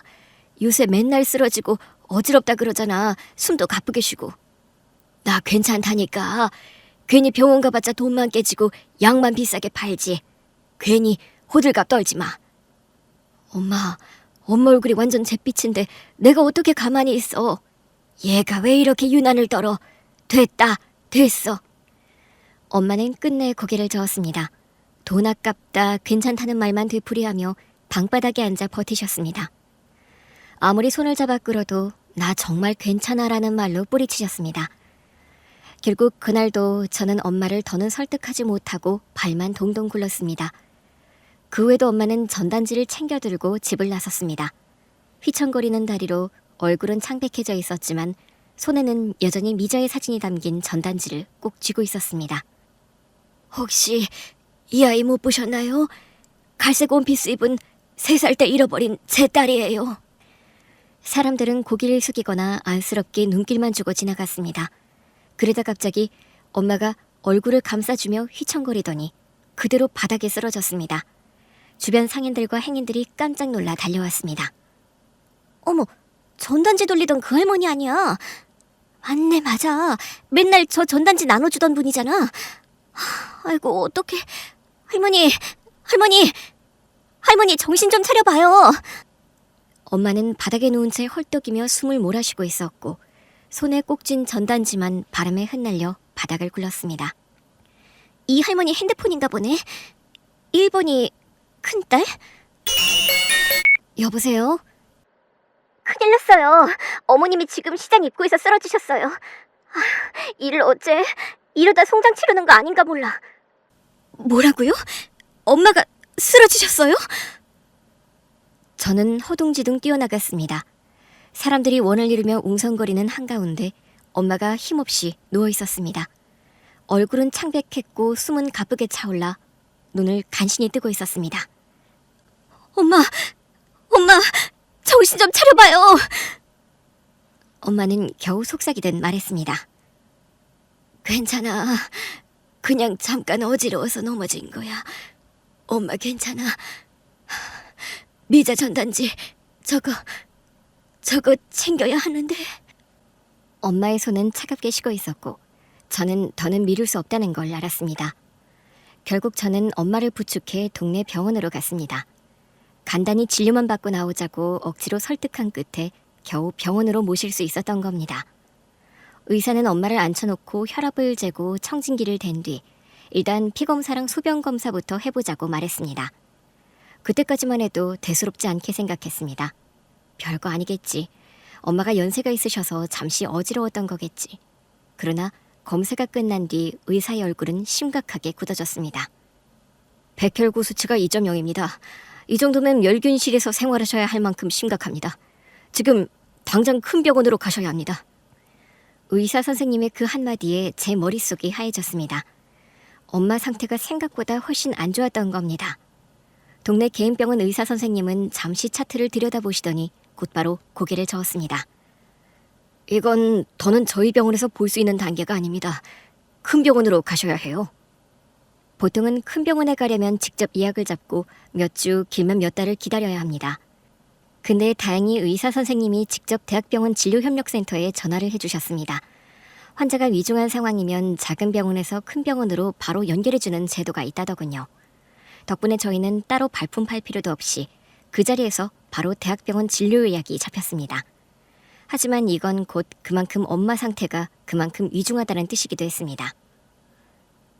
요새 맨날 쓰러지고 어지럽다 그러잖아. 숨도 가쁘게 쉬고. 나 괜찮다니까. 괜히 병원 가봤자 돈만 깨지고 약만 비싸게 팔지. 괜히 호들갑 떨지 마. 엄마 얼굴이 완전 잿빛인데 내가 어떻게 가만히 있어. 얘가 왜 이렇게 유난을 떨어. 됐다, 됐어. 엄마는 끝내 고개를 저었습니다. 돈 아깝다, 괜찮다는 말만 되풀이하며 방바닥에 앉아 버티셨습니다. 아무리 손을 잡아 끌어도 나 정말 괜찮아라는 말로 뿌리치셨습니다. 결국 그날도 저는 엄마를 더는 설득하지 못하고 발만 동동 굴렀습니다. 그 후에도 엄마는 전단지를 챙겨 들고 집을 나섰습니다. 휘청거리는 다리로 얼굴은 창백해져 있었지만 손에는 여전히 미자의 사진이 담긴 전단지를 꼭 쥐고 있었습니다. 혹시 이 아이 못 보셨나요? 갈색 원피스 입은 3살 때 잃어버린 제 딸이에요. 사람들은 고개를 숙이거나 안쓰럽게 눈길만 주고 지나갔습니다. 그러다 갑자기 엄마가 얼굴을 감싸주며 휘청거리더니 그대로 바닥에 쓰러졌습니다. 주변 상인들과 행인들이 깜짝 놀라 달려왔습니다. 어머, 전단지 돌리던 그 할머니 아니야? 맞네, 맞아. 맨날 저 전단지 나눠주던 분이잖아. 아이고, 어떡해. 할머니, 정신 좀 차려봐요. 엄마는 바닥에 누운 채 헐떡이며 숨을 몰아쉬고 있었고 손에 꼭 쥔 전단지만 바람에 흩날려 바닥을 굴렀습니다. 이 할머니 핸드폰인가 보네. 1번이 큰딸? 여보세요? 큰일 났어요. 어머님이 지금 시장 입구에서 쓰러지셨어요. 일을 어째? 이러다 송장 치르는 거 아닌가 몰라. 뭐라고요? 엄마가 쓰러지셨어요? 저는 허둥지둥 뛰어나갔습니다. 사람들이 원을 이루며 웅성거리는 한가운데 엄마가 힘없이 누워 있었습니다. 얼굴은 창백했고 숨은 가쁘게 차올라 눈을 간신히 뜨고 있었습니다. 엄마, 정신 좀 차려봐요. 엄마는 겨우 속삭이듯 말했습니다. 괜찮아. 그냥 잠깐 어지러워서 넘어진 거야. 엄마 괜찮아. 미자 전단지 저거 챙겨야 하는데. 엄마의 손은 차갑게 식어 있었고 저는 더는 미룰 수 없다는 걸 알았습니다. 결국 저는 엄마를 부축해 동네 병원으로 갔습니다. 간단히 진료만 받고 나오자고 억지로 설득한 끝에 겨우 병원으로 모실 수 있었던 겁니다. 의사는 엄마를 앉혀놓고 혈압을 재고 청진기를 댄 뒤 일단 피검사랑 소변검사부터 해보자고 말했습니다. 그때까지만 해도 대수롭지 않게 생각했습니다. 별거 아니겠지. 엄마가 연세가 있으셔서 잠시 어지러웠던 거겠지. 그러나 검사가 끝난 뒤 의사의 얼굴은 심각하게 굳어졌습니다. 백혈구 수치가 2.0입니다. 이 정도면 멸균실에서 생활하셔야 할 만큼 심각합니다. 지금 당장 큰 병원으로 가셔야 합니다. 의사 선생님의 그 한마디에 제 머릿속이 하얘졌습니다. 엄마 상태가 생각보다 훨씬 안 좋았던 겁니다. 동네 개인병원 의사 선생님은 잠시 차트를 들여다보시더니 곧바로 고개를 저었습니다. 이건 더는 저희 병원에서 볼 수 있는 단계가 아닙니다. 큰 병원으로 가셔야 해요. 보통은 큰 병원에 가려면 직접 예약을 잡고 몇 주, 길면 몇 달을 기다려야 합니다. 근데 다행히 의사 선생님이 직접 대학병원 진료협력센터에 전화를 해주셨습니다. 환자가 위중한 상황이면 작은 병원에서 큰 병원으로 바로 연결해주는 제도가 있다더군요. 덕분에 저희는 따로 발품 팔 필요도 없이 그 자리에서 바로 대학병원 진료 예약이 잡혔습니다. 하지만 이건 곧 그만큼 엄마 상태가 그만큼 위중하다는 뜻이기도 했습니다.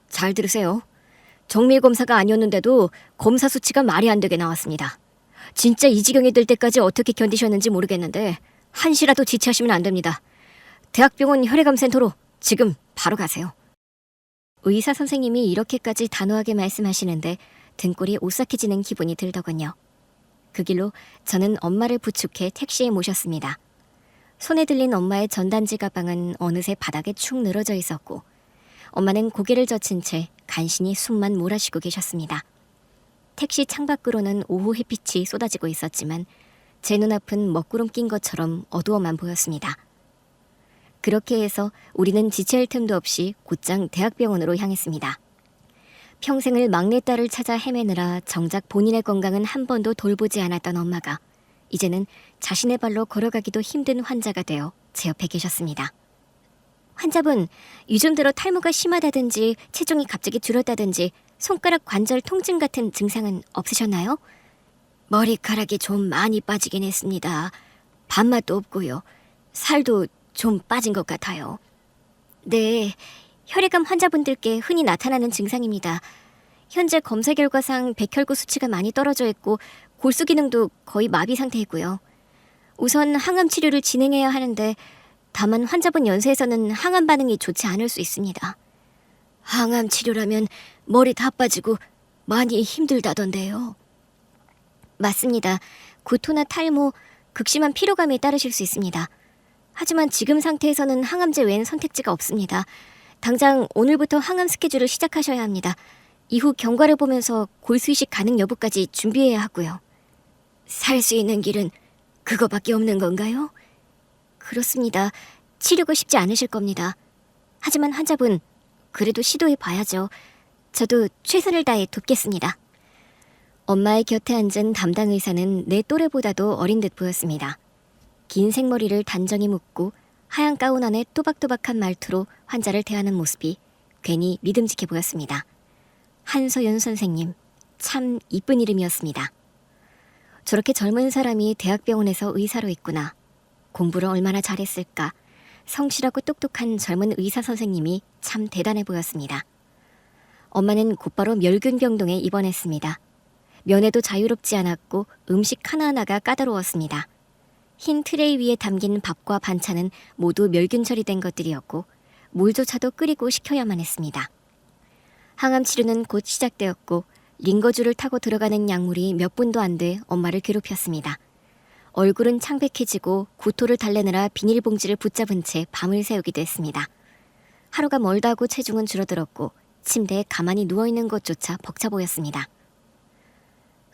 잘 들으세요. 정밀 검사가 아니었는데도 검사 수치가 말이 안 되게 나왔습니다. 진짜 이 지경이 될 때까지 어떻게 견디셨는지 모르겠는데 한시라도 지체하시면 안 됩니다. 대학병원 혈액암센터로 지금 바로 가세요. 의사 선생님이 이렇게까지 단호하게 말씀하시는데 등골이 오싹해지는 기분이 들더군요. 그 길로 저는 엄마를 부축해 택시에 모셨습니다. 손에 들린 엄마의 전단지 가방은 어느새 바닥에 축 늘어져 있었고 엄마는 고개를 젖힌 채 간신히 숨만 몰아쉬고 계셨습니다. 택시 창밖으로는 오후 햇빛이 쏟아지고 있었지만 제 눈앞은 먹구름 낀 것처럼 어두워만 보였습니다. 그렇게 해서 우리는 지체할 틈도 없이 곧장 대학병원으로 향했습니다. 평생을 막내딸을 찾아 헤매느라 정작 본인의 건강은 한 번도 돌보지 않았던 엄마가 이제는 자신의 발로 걸어가기도 힘든 환자가 되어 제 옆에 계셨습니다. 환자분, 요즘 들어 탈모가 심하다든지 체중이 갑자기 줄었다든지 손가락 관절 통증 같은 증상은 없으셨나요? 머리카락이 좀 많이 빠지긴 했습니다. 밥맛도 없고요. 살도 좀 빠진 것 같아요. 네, 혈액암 환자분들께 흔히 나타나는 증상입니다. 현재 검사 결과상 백혈구 수치가 많이 떨어져 있고 골수 기능도 거의 마비 상태이고요. 우선 항암 치료를 진행해야 하는데 다만 환자분 연세에서는 항암 반응이 좋지 않을 수 있습니다. 항암 치료라면 머리 다 빠지고 많이 힘들다던데요. 맞습니다. 구토나 탈모, 극심한 피로감이 따르실 수 있습니다. 하지만 지금 상태에서는 항암제 외엔 선택지가 없습니다. 당장 오늘부터 항암 스케줄을 시작하셔야 합니다. 이후 경과를 보면서 골수 이식 가능 여부까지 준비해야 하고요. 살 수 있는 길은 그거밖에 없는 건가요? 그렇습니다. 치료가 쉽지 않으실 겁니다. 하지만 환자분, 그래도 시도해 봐야죠. 저도 최선을 다해 돕겠습니다. 엄마의 곁에 앉은 담당 의사는 내 또래보다도 어린 듯 보였습니다. 긴 생머리를 단정히 묶고 하얀 가운 안에 또박또박한 말투로 환자를 대하는 모습이 괜히 믿음직해 보였습니다. 한서연 선생님, 참 이쁜 이름이었습니다. 저렇게 젊은 사람이 대학병원에서 의사로 있구나. 공부를 얼마나 잘했을까. 성실하고 똑똑한 젊은 의사 선생님이 참 대단해 보였습니다. 엄마는 곧바로 멸균병동에 입원했습니다. 면회도 자유롭지 않았고 음식 하나하나가 까다로웠습니다. 흰 트레이 위에 담긴 밥과 반찬은 모두 멸균 처리된 것들이었고 물조차도 끓이고 식혀야만 했습니다. 항암 치료는 곧 시작되었고 링거줄을 타고 들어가는 약물이 몇 분도 안 돼 엄마를 괴롭혔습니다. 얼굴은 창백해지고 구토를 달래느라 비닐봉지를 붙잡은 채 밤을 새우기도 했습니다. 하루가 멀다고 체중은 줄어들었고 침대에 가만히 누워있는 것조차 벅차 보였습니다.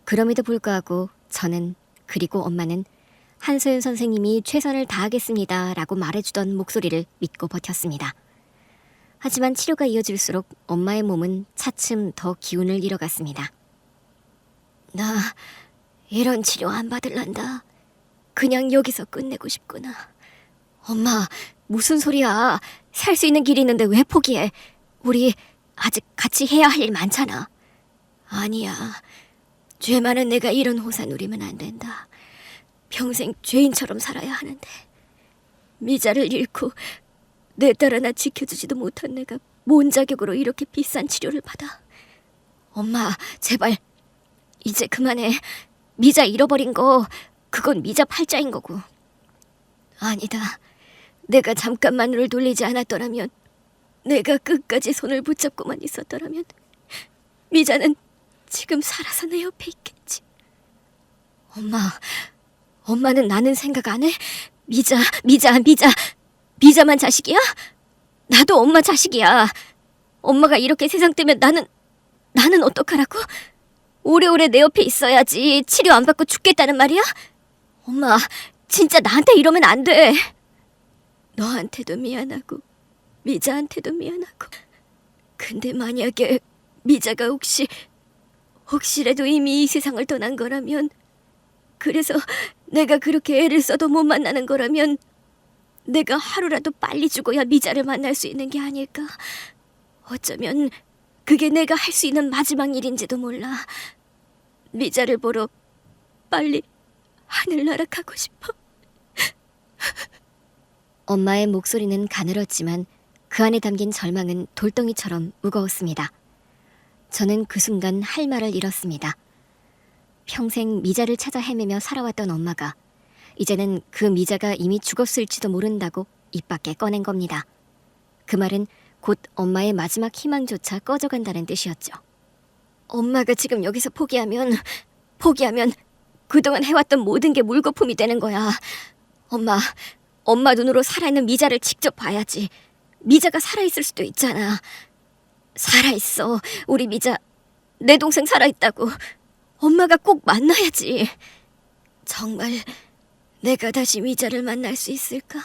그럼에도 불구하고 저는, 그리고 엄마는 한소연 선생님이 최선을 다하겠습니다 라고 말해주던 목소리를 믿고 버텼습니다. 하지만 치료가 이어질수록 엄마의 몸은 차츰 더 기운을 잃어갔습니다. 나 이런 치료 안 받을란다. 그냥 여기서 끝내고 싶구나. 엄마, 무슨 소리야. 살 수 있는 길이 있는데 왜 포기해? 우리 아직 같이 해야 할 일 많잖아. 아니야. 죄 많은 내가 이런 호사 누리면 안 된다. 평생 죄인처럼 살아야 하는데. 미자를 잃고 내 딸 하나 지켜주지도 못한 내가 뭔 자격으로 이렇게 비싼 치료를 받아. 엄마, 제발 이제 그만해. 미자 잃어버린 거 그건 미자 팔자인 거고. 아니다. 내가 잠깐만 눈을 돌리지 않았더라면, 내가 끝까지 손을 붙잡고만 있었더라면 미자는 지금 살아서 내 옆에 있겠지. 엄마는 나는 생각 안 해? 미자만 자식이야? 나도 엄마 자식이야. 엄마가 이렇게 세상 뜨면 나는 어떡하라고? 오래오래 내 옆에 있어야지. 치료 안 받고 죽겠다는 말이야? 엄마, 진짜 나한테 이러면 안 돼. 너한테도 미안하고 미자한테도 미안하고. 근데 만약에 미자가 혹시라도 이미 이 세상을 떠난 거라면, 그래서 내가 그렇게 애를 써도 못 만나는 거라면 내가 하루라도 빨리 죽어야 미자를 만날 수 있는 게 아닐까. 어쩌면 그게 내가 할 수 있는 마지막 일인지도 몰라. 미자를 보러 빨리 하늘나라 가고 싶어. 엄마의 목소리는 가늘었지만 그 안에 담긴 절망은 돌덩이처럼 무거웠습니다. 저는 그 순간 할 말을 잃었습니다. 평생 미자를 찾아 헤매며 살아왔던 엄마가 이제는 그 미자가 이미 죽었을지도 모른다고 입 밖에 꺼낸 겁니다. 그 말은 곧 엄마의 마지막 희망조차 꺼져간다는 뜻이었죠. 엄마가 지금 여기서 포기하면 그동안 해왔던 모든 게 물거품이 되는 거야. 엄마 눈으로 살아있는 미자를 직접 봐야지. 미자가 살아있을 수도 있잖아. 살아있어. 우리 미자, 내 동생 살아있다고. 엄마가 꼭 만나야지. 정말 내가 다시 미자를 만날 수 있을까?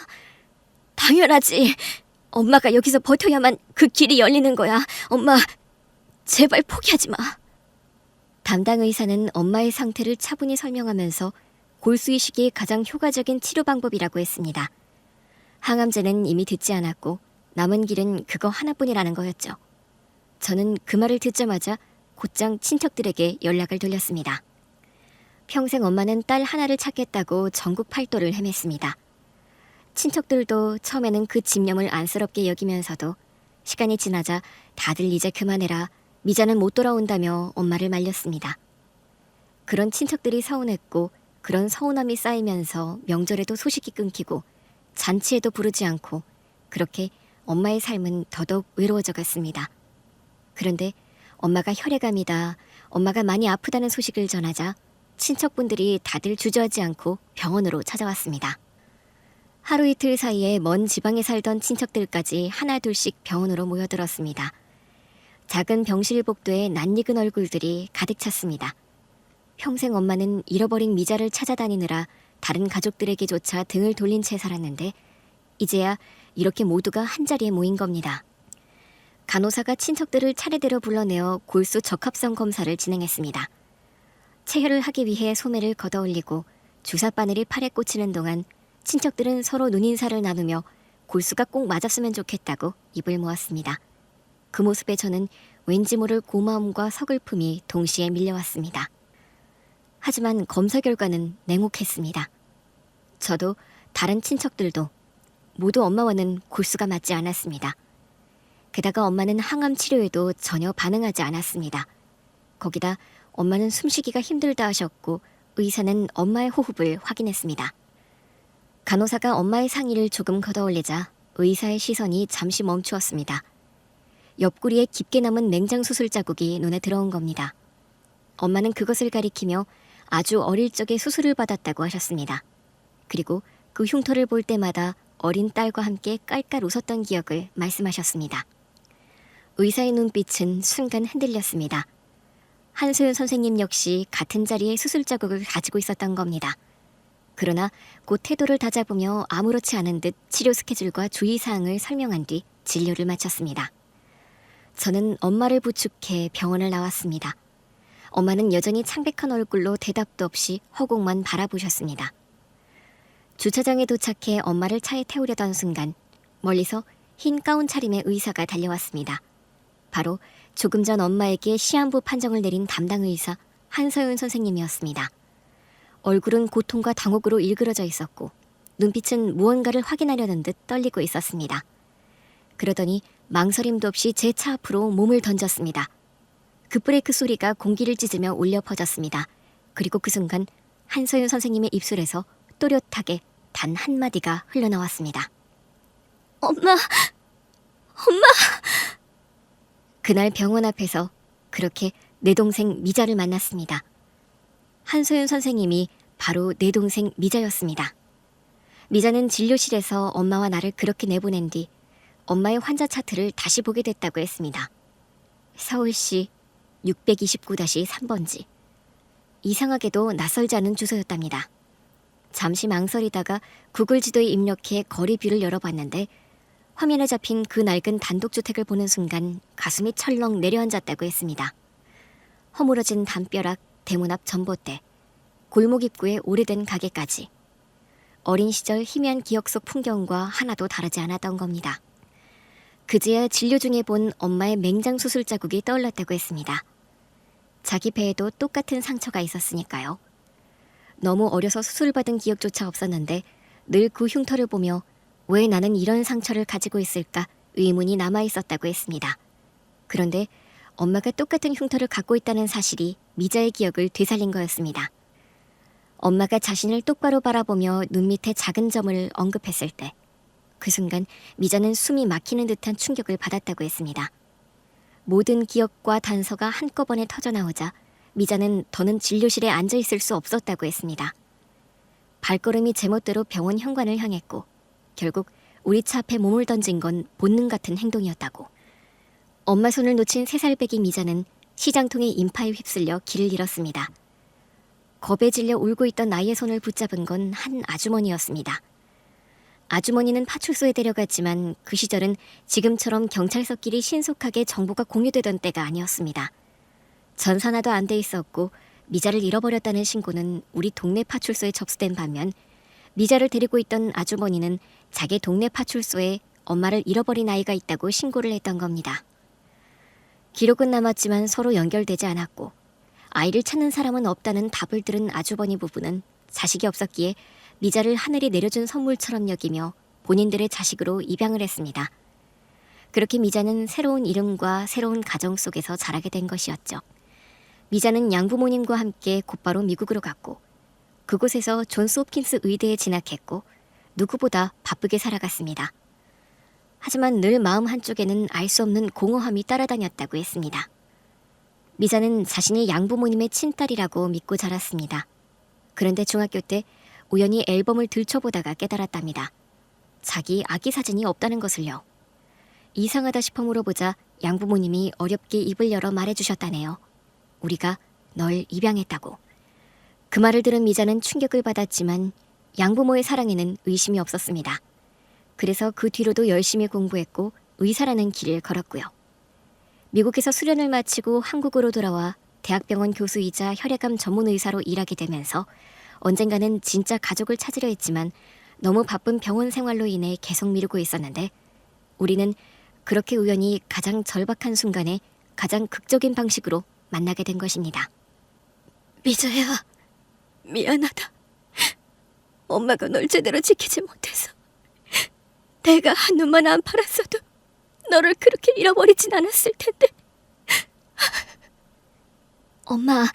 당연하지. 엄마가 여기서 버텨야만 그 길이 열리는 거야. 엄마, 제발 포기하지 마. 담당 의사는 엄마의 상태를 차분히 설명하면서 골수이식이 가장 효과적인 치료 방법이라고 했습니다. 항암제는 이미 듣지 않았고 남은 길은 그거 하나뿐이라는 거였죠. 저는 그 말을 듣자마자 곧장 친척들에게 연락을 돌렸습니다. 평생 엄마는 딸 하나를 찾겠다고 전국 팔도를 헤맸습니다. 친척들도 처음에는 그 집념을 안쓰럽게 여기면서도 시간이 지나자 다들 이제 그만해라, 미자는 못 돌아온다며 엄마를 말렸습니다. 그런 친척들이 서운했고 그런 서운함이 쌓이면서 명절에도 소식이 끊기고 잔치에도 부르지 않고 그렇게 엄마의 삶은 더더욱 외로워져 갔습니다. 그런데 엄마가 혈액암이다, 엄마가 많이 아프다는 소식을 전하자 친척분들이 다들 주저하지 않고 병원으로 찾아왔습니다. 하루 이틀 사이에 먼 지방에 살던 친척들까지 하나 둘씩 병원으로 모여들었습니다. 작은 병실 복도에 낯익은 얼굴들이 가득 찼습니다. 평생 엄마는 잃어버린 미자를 찾아다니느라 다른 가족들에게조차 등을 돌린 채 살았는데 이제야 이렇게 모두가 한자리에 모인 겁니다. 간호사가 친척들을 차례대로 불러내어 골수 적합성 검사를 진행했습니다. 체혈을 하기 위해 소매를 걷어올리고 주사 바늘이 팔에 꽂히는 동안 친척들은 서로 눈인사를 나누며 골수가 꼭 맞았으면 좋겠다고 입을 모았습니다. 그 모습에 저는 왠지 모를 고마움과 서글픔이 동시에 밀려왔습니다. 하지만 검사 결과는 냉혹했습니다. 저도 다른 친척들도 모두 엄마와는 골수가 맞지 않았습니다. 게다가 엄마는 항암 치료에도 전혀 반응하지 않았습니다. 거기다 엄마는 숨쉬기가 힘들다 하셨고 의사는 엄마의 호흡을 확인했습니다. 간호사가 엄마의 상의를 조금 걷어올리자 의사의 시선이 잠시 멈추었습니다. 옆구리에 깊게 남은 맹장 수술 자국이 눈에 들어온 겁니다. 엄마는 그것을 가리키며 아주 어릴 적에 수술을 받았다고 하셨습니다. 그리고 그 흉터를 볼 때마다 어린 딸과 함께 깔깔 웃었던 기억을 말씀하셨습니다. 의사의 눈빛은 순간 흔들렸습니다. 한소연 선생님 역시 같은 자리에 수술 자국을 가지고 있었던 겁니다. 그러나 곧 태도를 다잡으며 아무렇지 않은 듯 치료 스케줄과 주의사항을 설명한 뒤 진료를 마쳤습니다. 저는 엄마를 부축해 병원을 나왔습니다. 엄마는 여전히 창백한 얼굴로 대답도 없이 허공만 바라보셨습니다. 주차장에 도착해 엄마를 차에 태우려던 순간 멀리서 흰 가운 차림의 의사가 달려왔습니다. 바로 조금 전 엄마에게 시한부 판정을 내린 담당 의사 한서윤 선생님이었습니다. 얼굴은 고통과 당혹으로 일그러져 있었고 눈빛은 무언가를 확인하려는 듯 떨리고 있었습니다. 그러더니 망설임도 없이 제 차 앞으로 몸을 던졌습니다. 급브레이크 소리가 공기를 찢으며 울려 퍼졌습니다. 그리고 그 순간 한서윤 선생님의 입술에서 또렷하게 단 한마디가 흘러나왔습니다. 엄마! 그날 병원 앞에서 그렇게 내 동생 미자를 만났습니다. 한소연 선생님이 바로 내 동생 미자였습니다. 미자는 진료실에서 엄마와 나를 그렇게 내보낸 뒤 엄마의 환자 차트를 다시 보게 됐다고 했습니다. 서울시 629-3번지. 이상하게도 낯설지 않은 주소였답니다. 잠시 망설이다가 구글 지도에 입력해 거리 뷰를 열어봤는데 화면에 잡힌 그 낡은 단독주택을 보는 순간 가슴이 철렁 내려앉았다고 했습니다. 허물어진 담벼락, 대문 앞 전봇대, 골목 입구에 오래된 가게까지. 어린 시절 희미한 기억 속 풍경과 하나도 다르지 않았던 겁니다. 그제야 진료 중에 본 엄마의 맹장 수술 자국이 떠올랐다고 했습니다. 자기 배에도 똑같은 상처가 있었으니까요. 너무 어려서 수술받은 기억조차 없었는데 늘 그 흉터를 보며 왜 나는 이런 상처를 가지고 있을까 의문이 남아있었다고 했습니다. 그런데 엄마가 똑같은 흉터를 갖고 있다는 사실이 미자의 기억을 되살린 거였습니다. 엄마가 자신을 똑바로 바라보며 눈 밑에 작은 점을 언급했을 때 그 순간 미자는 숨이 막히는 듯한 충격을 받았다고 했습니다. 모든 기억과 단서가 한꺼번에 터져나오자 미자는 더는 진료실에 앉아있을 수 없었다고 했습니다. 발걸음이 제멋대로 병원 현관을 향했고 결국 우리 차 앞에 몸을 던진 건 본능 같은 행동이었다고. 엄마 손을 놓친 3살배기 미자는 시장통의 인파에 휩쓸려 길을 잃었습니다. 겁에 질려 울고 있던 아이의 손을 붙잡은 건 한 아주머니였습니다. 아주머니는 파출소에 데려갔지만 그 시절은 지금처럼 경찰서끼리 신속하게 정보가 공유되던 때가 아니었습니다. 전산화도 안 돼 있었고 미자를 잃어버렸다는 신고는 우리 동네 파출소에 접수된 반면 미자를 데리고 있던 아주머니는 자기 동네 파출소에 엄마를 잃어버린 아이가 있다고 신고를 했던 겁니다. 기록은 남았지만 서로 연결되지 않았고 아이를 찾는 사람은 없다는 답을 들은 아주버니 부부는 자식이 없었기에 미자를 하늘이 내려준 선물처럼 여기며 본인들의 자식으로 입양을 했습니다. 그렇게 미자는 새로운 이름과 새로운 가정 속에서 자라게 된 것이었죠. 미자는 양부모님과 함께 곧바로 미국으로 갔고 그곳에서 존스 홉킨스 의대에 진학했고 누구보다 바쁘게 살아갔습니다. 하지만 늘 마음 한쪽에는 알 수 없는 공허함이 따라다녔다고 했습니다. 미자는 자신이 양부모님의 친딸이라고 믿고 자랐습니다. 그런데 중학교 때 우연히 앨범을 들춰보다가 깨달았답니다. 자기 아기 사진이 없다는 것을요. 이상하다 싶어 물어보자 양부모님이 어렵게 입을 열어 말해주셨다네요. 우리가 널 입양했다고. 그 말을 들은 미자는 충격을 받았지만 양부모의 사랑에는 의심이 없었습니다. 그래서 그 뒤로도 열심히 공부했고 의사라는 길을 걸었고요. 미국에서 수련을 마치고 한국으로 돌아와 대학병원 교수이자 혈액암 전문 의사로 일하게 되면서 언젠가는 진짜 가족을 찾으려 했지만 너무 바쁜 병원 생활로 인해 계속 미루고 있었는데 우리는 그렇게 우연히 가장 절박한 순간에 가장 극적인 방식으로 만나게 된 것입니다. 미자야, 미안하다. 엄마가 널 제대로 지키지 못해서 내가 한눈만 안 팔았어도 너를 그렇게 잃어버리진 않았을 텐데. 엄마,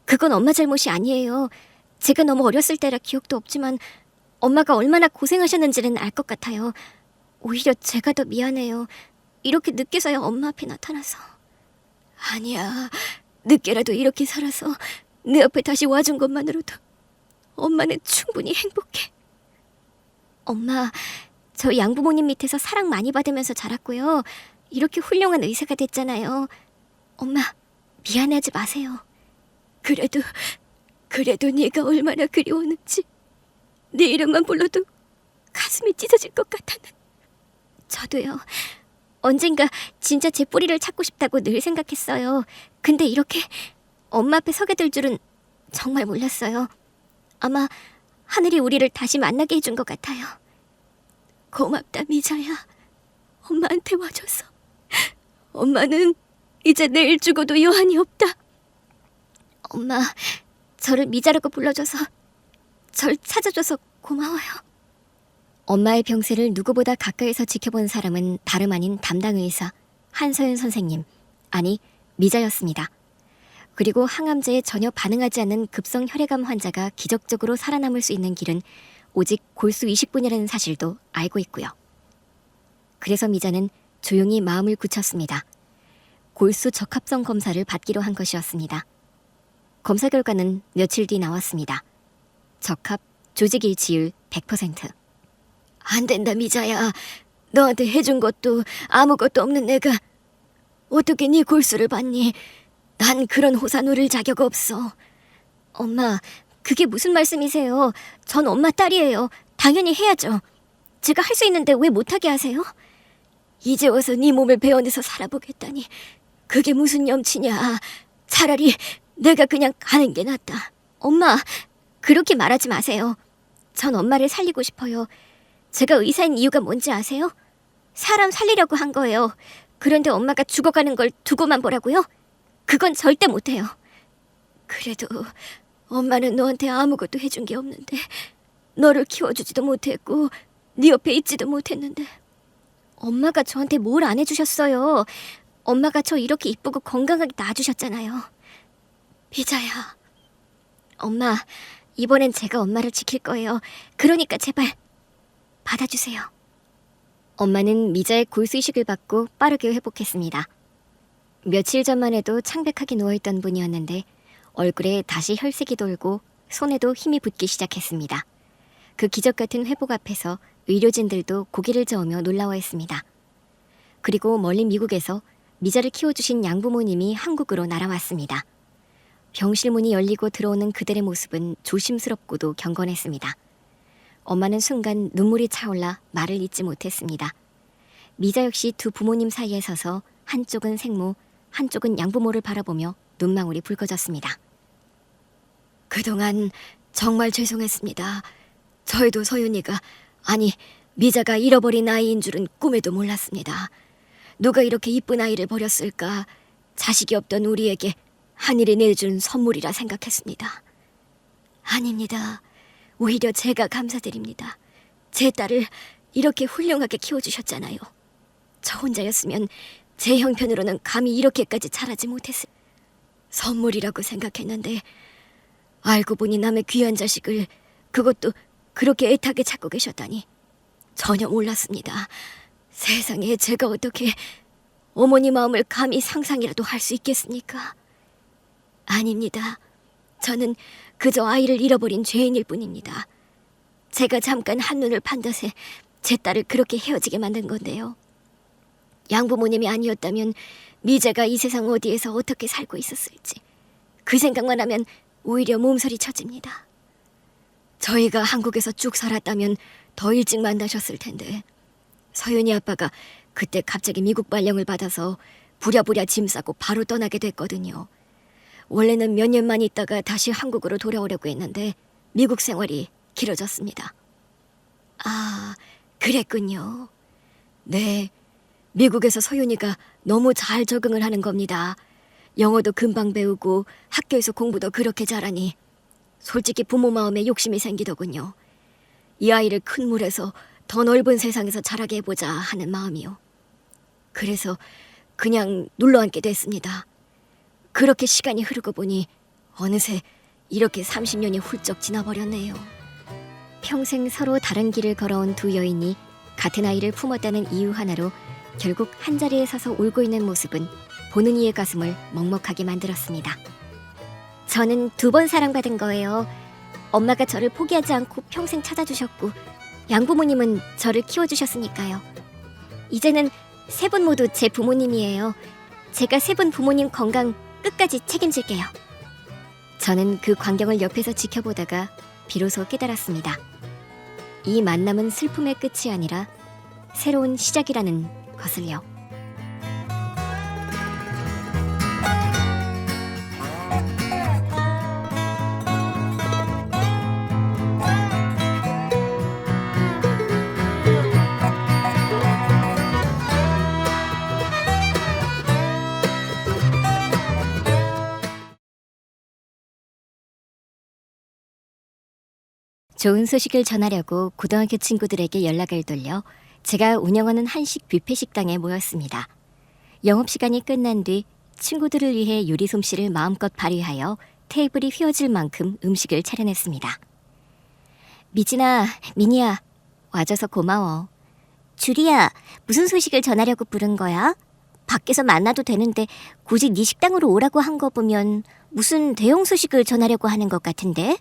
그건 엄마 잘못이 아니에요. 제가 너무 어렸을 때라 기억도 없지만 엄마가 얼마나 고생하셨는지는 알 것 같아요. 오히려 제가 더 미안해요. 이렇게 늦게서야 엄마 앞에 나타나서. 아니야, 늦게라도 이렇게 살아서 내 옆에 다시 와준 것만으로도 엄마는 충분히 행복해. 엄마, 저 양부모님 밑에서 사랑 많이 받으면서 자랐고요. 이렇게 훌륭한 의사가 됐잖아요. 엄마, 미안해하지 마세요. 그래도 네가 얼마나 그리웠는지 네 이름만 불러도 가슴이 찢어질 것 같아는. 저도요. 언젠가 진짜 제 뿌리를 찾고 싶다고 늘 생각했어요. 근데 이렇게 엄마 앞에 서게 될 줄은 정말 몰랐어요. 아마 하늘이 우리를 다시 만나게 해준 것 같아요. 고맙다, 미자야. 엄마한테 와줘서. 엄마는 이제 내일 죽어도 여한이 없다. 엄마, 저를 미자라고 불러줘서, 절 찾아줘서 고마워요. 엄마의 병세를 누구보다 가까이서 지켜본 사람은 다름 아닌 담당 의사 한서연 선생님, 아니 미자였습니다. 그리고 항암제에 전혀 반응하지 않는 급성 혈액암 환자가 기적적으로 살아남을 수 있는 길은 오직 골수 이식뿐이라는 사실도 알고 있고요. 그래서 미자는 조용히 마음을 굳혔습니다. 골수 적합성 검사를 받기로 한 것이었습니다. 검사 결과는 며칠 뒤 나왔습니다. 적합 조직일치율 100%. 안 된다, 미자야. 너한테 해준 것도 아무것도 없는 내가 어떻게 네 골수를 받니? 난 그런 호사 누릴 자격 없어. 엄마, 그게 무슨 말씀이세요? 전 엄마 딸이에요. 당연히 해야죠. 제가 할 수 있는데 왜 못하게 하세요? 이제 와서 네 몸을 베어내서 살아보겠다니 그게 무슨 염치냐. 차라리 내가 그냥 가는 게 낫다. 엄마, 그렇게 말하지 마세요. 전 엄마를 살리고 싶어요. 제가 의사인 이유가 뭔지 아세요? 사람 살리려고 한 거예요. 그런데 엄마가 죽어가는 걸 두고만 보라고요? 그건 절대 못해요. 그래도 엄마는 너한테 아무것도 해준 게 없는데 너를 키워주지도 못했고 네 옆에 있지도 못했는데. 엄마가 저한테 뭘 안 해주셨어요. 엄마가 저 이렇게 이쁘고 건강하게 낳아주셨잖아요. 미자야, 엄마, 이번엔 제가 엄마를 지킬 거예요. 그러니까 제발 받아주세요. 엄마는 미자의 골수 이식을 받고 빠르게 회복했습니다. 며칠 전만 해도 창백하게 누워있던 분이었는데 얼굴에 다시 혈색이 돌고 손에도 힘이 붙기 시작했습니다. 그 기적 같은 회복 앞에서 의료진들도 고개를 저으며 놀라워했습니다. 그리고 멀리 미국에서 미자를 키워주신 양부모님이 한국으로 날아왔습니다. 병실 문이 열리고 들어오는 그들의 모습은 조심스럽고도 경건했습니다. 엄마는 순간 눈물이 차올라 말을 잇지 못했습니다. 미자 역시 두 부모님 사이에 서서 한쪽은 생모, 한쪽은 양부모를 바라보며 눈망울이 붉어졌습니다. 그동안 정말 죄송했습니다. 저희도 서윤이가, 아니 미자가 잃어버린 아이인 줄은 꿈에도 몰랐습니다. 누가 이렇게 이쁜 아이를 버렸을까. 자식이 없던 우리에게 하늘이 내준 선물이라 생각했습니다. 아닙니다. 오히려 제가 감사드립니다. 제 딸을 이렇게 훌륭하게 키워주셨잖아요. 저 혼자였으면 제 형편으로는 감히 이렇게까지 잘하지 못했을 선물이라고 생각했는데 알고 보니 남의 귀한 자식을, 그것도 그렇게 애타게 찾고 계셨다니 전혀 몰랐습니다. 세상에, 제가 어떻게 어머니 마음을 감히 상상이라도 할 수 있겠습니까? 아닙니다. 저는 그저 아이를 잃어버린 죄인일 뿐입니다. 제가 잠깐 한눈을 판 탓에 제 딸을 그렇게 헤어지게 만든 건데요. 양부모님이 아니었다면 미자가 이 세상 어디에서 어떻게 살고 있었을지 그 생각만 하면 오히려 몸서리 쳐집니다. 저희가 한국에서 쭉 살았다면 더 일찍 만나셨을 텐데 서윤이 아빠가 그때 갑자기 미국 발령을 받아서 부랴부랴 짐 싸고 바로 떠나게 됐거든요. 원래는 몇 년만 있다가 다시 한국으로 돌아오려고 했는데 미국 생활이 길어졌습니다. 아, 그랬군요. 네, 미국에서 서윤이가 너무 잘 적응을 하는 겁니다. 영어도 금방 배우고 학교에서 공부도 그렇게 잘하니 솔직히 부모 마음에 욕심이 생기더군요. 이 아이를 큰 물에서 더 넓은 세상에서 자라게 해보자 하는 마음이요. 그래서 그냥 눌러앉게 됐습니다. 그렇게 시간이 흐르고 보니 어느새 이렇게 30년이 훌쩍 지나버렸네요. 평생 서로 다른 길을 걸어온 두 여인이 같은 아이를 품었다는 이유 하나로 결국 한자리에 서서 울고 있는 모습은 보는 이의 가슴을 먹먹하게 만들었습니다. 저는 2번 사랑받은 거예요. 엄마가 저를 포기하지 않고 평생 찾아주셨고 양부모님은 저를 키워주셨으니까요. 이제는 3분 모두 제 부모님이에요. 제가 3분 부모님 건강 끝까지 책임질게요. 저는 그 광경을 옆에서 지켜보다가 비로소 깨달았습니다. 이 만남은 슬픔의 끝이 아니라 새로운 시작이라는 것을요. 좋은 소식을 전하려고 고등학교 친구들에게 연락을 돌려 제가 운영하는 한식 뷔페 식당에 모였습니다. 영업시간이 끝난 뒤 친구들을 위해 요리 솜씨를 마음껏 발휘하여 테이블이 휘어질 만큼 음식을 차려냈습니다. 미진아, 미니야, 와줘서 고마워. 주리야, 무슨 소식을 전하려고 부른 거야? 밖에서 만나도 되는데 굳이 네 식당으로 오라고 한 거 보면 무슨 대형 소식을 전하려고 하는 것 같은데?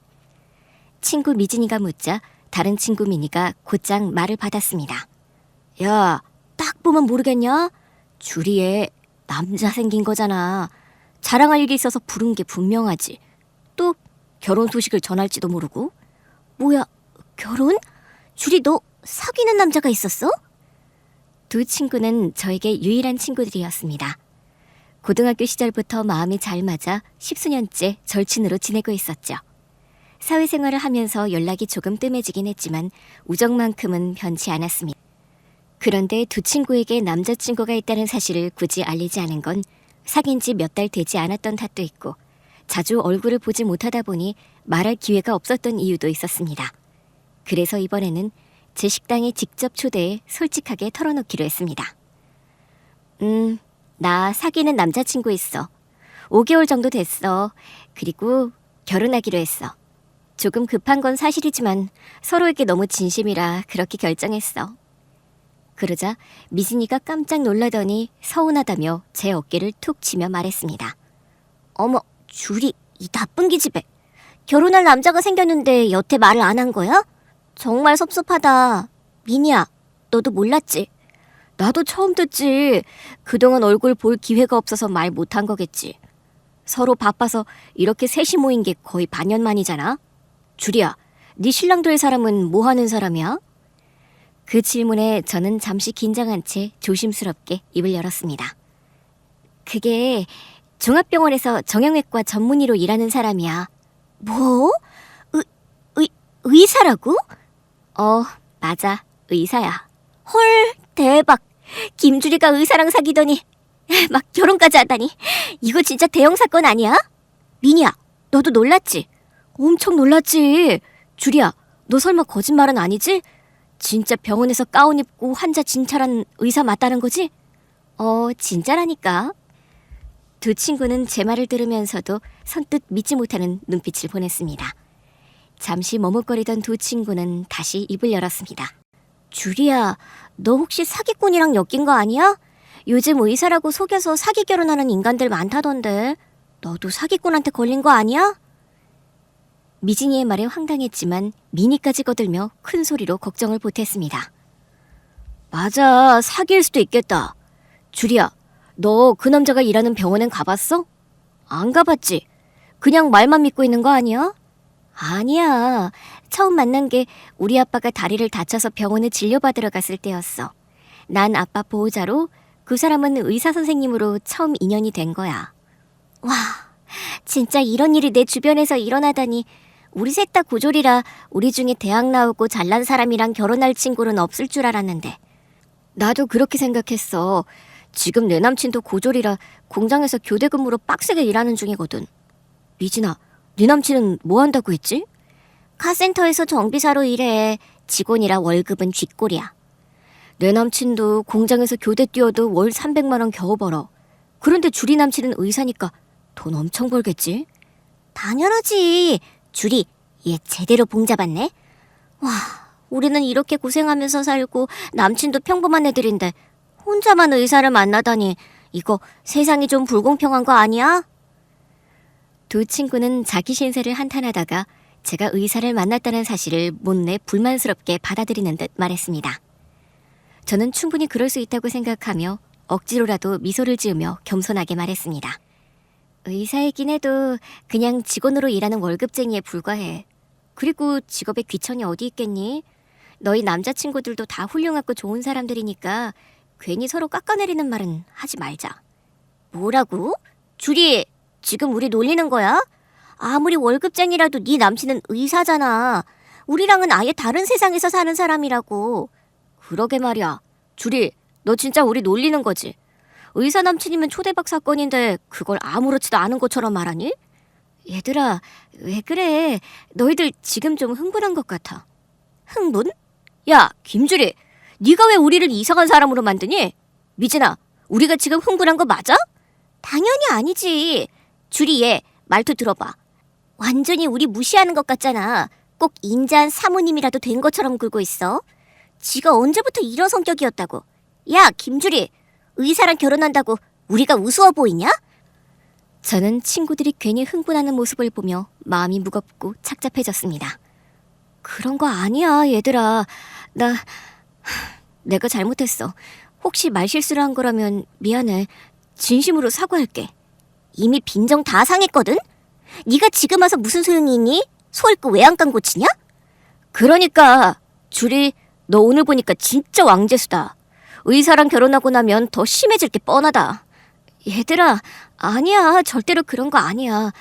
친구 미진이가 묻자 다른 친구 미니가 곧장 말을 받았습니다. 야, 딱 보면 모르겠냐? 주리에 남자 생긴 거잖아. 자랑할 일이 있어서 부른 게 분명하지. 또 결혼 소식을 전할지도 모르고. 뭐야, 결혼? 주리 너 사귀는 남자가 있었어? 두 친구는 저에게 유일한 친구들이었습니다. 고등학교 시절부터 마음이 잘 맞아 10수년째 절친으로 지내고 있었죠. 사회생활을 하면서 연락이 조금 뜸해지긴 했지만 우정만큼은 변치 않았습니다. 그런데 두 친구에게 남자친구가 있다는 사실을 굳이 알리지 않은 건 사귄 지 몇 달 되지 않았던 탓도 있고 자주 얼굴을 보지 못하다 보니 말할 기회가 없었던 이유도 있었습니다. 그래서 이번에는 제 식당에 직접 초대해 솔직하게 털어놓기로 했습니다. 나 사귀는 남자친구 있어. 5개월 정도 됐어. 그리고 결혼하기로 했어. 조금 급한 건 사실이지만 서로에게 너무 진심이라 그렇게 결정했어. 그러자 미진이가 깜짝 놀라더니 서운하다며 제 어깨를 툭 치며 말했습니다. 어머, 주리, 이 나쁜 기집애. 결혼할 남자가 생겼는데 여태 말을 안 한 거야? 정말 섭섭하다. 미니야, 너도 몰랐지? 나도 처음 듣지. 그동안 얼굴 볼 기회가 없어서 말 못한 거겠지. 서로 바빠서 이렇게 셋이 모인 게 거의 반년 만이잖아. 주리야, 네 신랑 될 사람은 뭐 하는 사람이야? 그 질문에 저는 잠시 긴장한 채 조심스럽게 입을 열었습니다. 그게 종합병원에서 정형외과 전문의로 일하는 사람이야. 뭐? 의사라고? 맞아. 의사야. 헐, 대박. 김주리가 의사랑 사귀더니 막 결혼까지 하다니. 이거 진짜 대형 사건 아니야? 미니야, 너도 놀랐지? 엄청 놀랐지. 주리야, 너 설마 거짓말은 아니지? 진짜 병원에서 가운 입고 환자 진찰한 의사 맞다는 거지? 진짜라니까. 두 친구는 제 말을 들으면서도 선뜻 믿지 못하는 눈빛을 보냈습니다. 잠시 머뭇거리던 두 친구는 다시 입을 열었습니다. 주리야, 너 혹시 사기꾼이랑 엮인 거 아니야? 요즘 의사라고 속여서 사기 결혼하는 인간들 많다던데. 너도 사기꾼한테 걸린 거 아니야? 미진이의 말에 황당했지만 미니까지 거들며 큰 소리로 걱정을 보탰습니다. 맞아, 사기일 수도 있겠다. 주리야, 너 그 남자가 일하는 병원엔 가봤어? 안 가봤지? 그냥 말만 믿고 있는 거 아니야? 아니야. 처음 만난 게 우리 아빠가 다리를 다쳐서 병원에 진료받으러 갔을 때였어. 난 아빠 보호자로, 그 사람은 의사 선생님으로 처음 인연이 된 거야. 와, 진짜 이런 일이 내 주변에서 일어나다니. 우리 셋 다 고졸이라 우리 중에 대학 나오고 잘난 사람이랑 결혼할 친구는 없을 줄 알았는데. 나도 그렇게 생각했어. 지금 내 남친도 고졸이라 공장에서 교대 근무로 빡세게 일하는 중이거든. 미진아, 네 남친은 뭐 한다고 했지? 카센터에서 정비사로 일해. 직원이라 월급은 쥐꼬리야. 내 남친도 공장에서 교대 뛰어도 월 300만 원 겨우 벌어. 그런데 주리 남친은 의사니까 돈 엄청 벌겠지? 당연하지. 주리, 얘 제대로 봉잡았네. 와, 우리는 이렇게 고생하면서 살고 남친도 평범한 애들인데 혼자만 의사를 만나다니. 이거 세상이 좀 불공평한 거 아니야? 두 친구는 자기 신세를 한탄하다가 제가 의사를 만났다는 사실을 못내 불만스럽게 받아들이는 듯 말했습니다. 저는 충분히 그럴 수 있다고 생각하며 억지로라도 미소를 지으며 겸손하게 말했습니다. 의사이긴 해도 그냥 직원으로 일하는 월급쟁이에 불과해. 그리고 직업에 귀천이 어디 있겠니? 너희 남자친구들도 다 훌륭하고 좋은 사람들이니까 괜히 서로 깎아내리는 말은 하지 말자. 뭐라고? 주리, 지금 우리 놀리는 거야? 아무리 월급쟁이라도 네 남친은 의사잖아. 우리랑은 아예 다른 세상에서 사는 사람이라고. 그러게 말이야. 주리, 너 진짜 우리 놀리는 거지? 의사 남친이면 초대박 사건인데 그걸 아무렇지도 않은 것처럼 말하니? 얘들아, 왜 그래? 너희들 지금 좀 흥분한 것 같아. 흥분? 야, 김주리, 네가 왜 우리를 이상한 사람으로 만드니? 미진아, 우리가 지금 흥분한 거 맞아? 당연히 아니지. 주리, 얘 말투 들어봐. 완전히 우리 무시하는 것 같잖아. 꼭 인자한 사모님이라도 된 것처럼 굴고 있어. 지가 언제부터 이런 성격이었다고. 야, 김주리, 의사랑 결혼한다고 우리가 우스워 보이냐? 저는 친구들이 괜히 흥분하는 모습을 보며 마음이 무겁고 착잡해졌습니다. 그런 거 아니야, 얘들아. 내가 잘못했어. 혹시 말실수를 한 거라면 미안해. 진심으로 사과할게. 이미 빈정 다 상했거든? 네가 지금 와서 무슨 소용이 있니? 소 잃고 외양간 고치냐? 그러니까 주리, 너 오늘 보니까 진짜 왕재수다. 의사랑 결혼하고 나면 더 심해질 게 뻔하다. 얘들아, 아니야. 절대로 그런 거 아니야.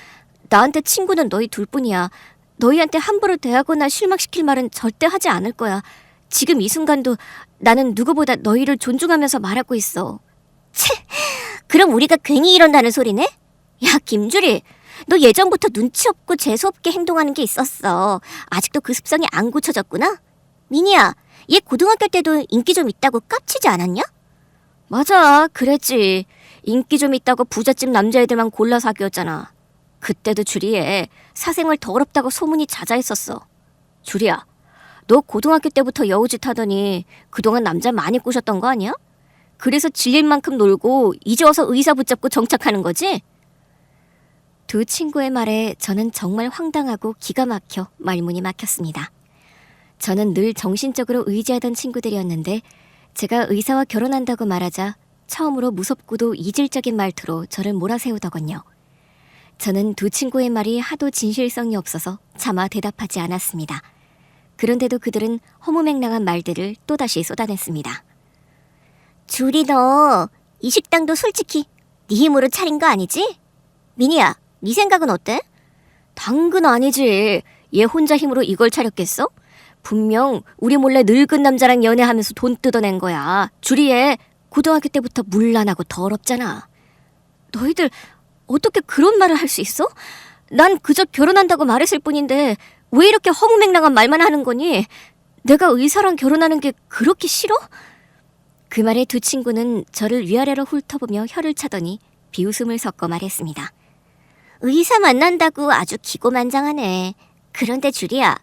나한테 친구는 너희 둘뿐이야. 너희한테 함부로 대하거나 실망시킬 말은 절대 하지 않을 거야. 지금 이 순간도 나는 누구보다 너희를 존중하면서 말하고 있어. 채, 그럼 우리가 괜히 이런다는 소리네? 야, 김주리, 너 예전부터 눈치 없고 재수 없게 행동하는 게 있었어. 아직도 그 습성이 안 고쳐졌구나? 미니야, 얘 고등학교 때도 인기 좀 있다고 깝치지 않았냐? 맞아, 그랬지. 인기 좀 있다고 부잣집 남자애들만 골라 사귀었잖아. 그때도 주리에 사생활 더럽다고 소문이 자자했었어. 주리야, 너 고등학교 때부터 여우짓 하더니 그동안 남자 많이 꼬셨던 거 아니야? 그래서 질릴 만큼 놀고 이제 와서 의사 붙잡고 정착하는 거지? 두 친구의 말에 저는 정말 황당하고 기가 막혀 말문이 막혔습니다. 저는 늘 정신적으로 의지하던 친구들이었는데 제가 의사와 결혼한다고 말하자 처음으로 무섭고도 이질적인 말투로 저를 몰아세우더군요. 저는 두 친구의 말이 하도 진실성이 없어서 차마 대답하지 않았습니다. 그런데도 그들은 허무맹랑한 말들을 또다시 쏟아냈습니다. 주리, 너 이 식당도 솔직히 네 힘으로 차린 거 아니지? 미니야, 네 생각은 어때? 당근 아니지. 얘 혼자 힘으로 이걸 차렸겠어? 분명 우리 몰래 늙은 남자랑 연애하면서 돈 뜯어낸 거야. 주리에 고등학교 때부터 문란하고 더럽잖아. 너희들 어떻게 그런 말을 할 수 있어? 난 그저 결혼한다고 말했을 뿐인데 왜 이렇게 허무맹랑한 말만 하는 거니? 내가 의사랑 결혼하는 게 그렇게 싫어? 그 말에 두 친구는 저를 위아래로 훑어보며 혀를 차더니 비웃음을 섞어 말했습니다. 의사 만난다고 아주 기고만장하네. 그런데 주리야,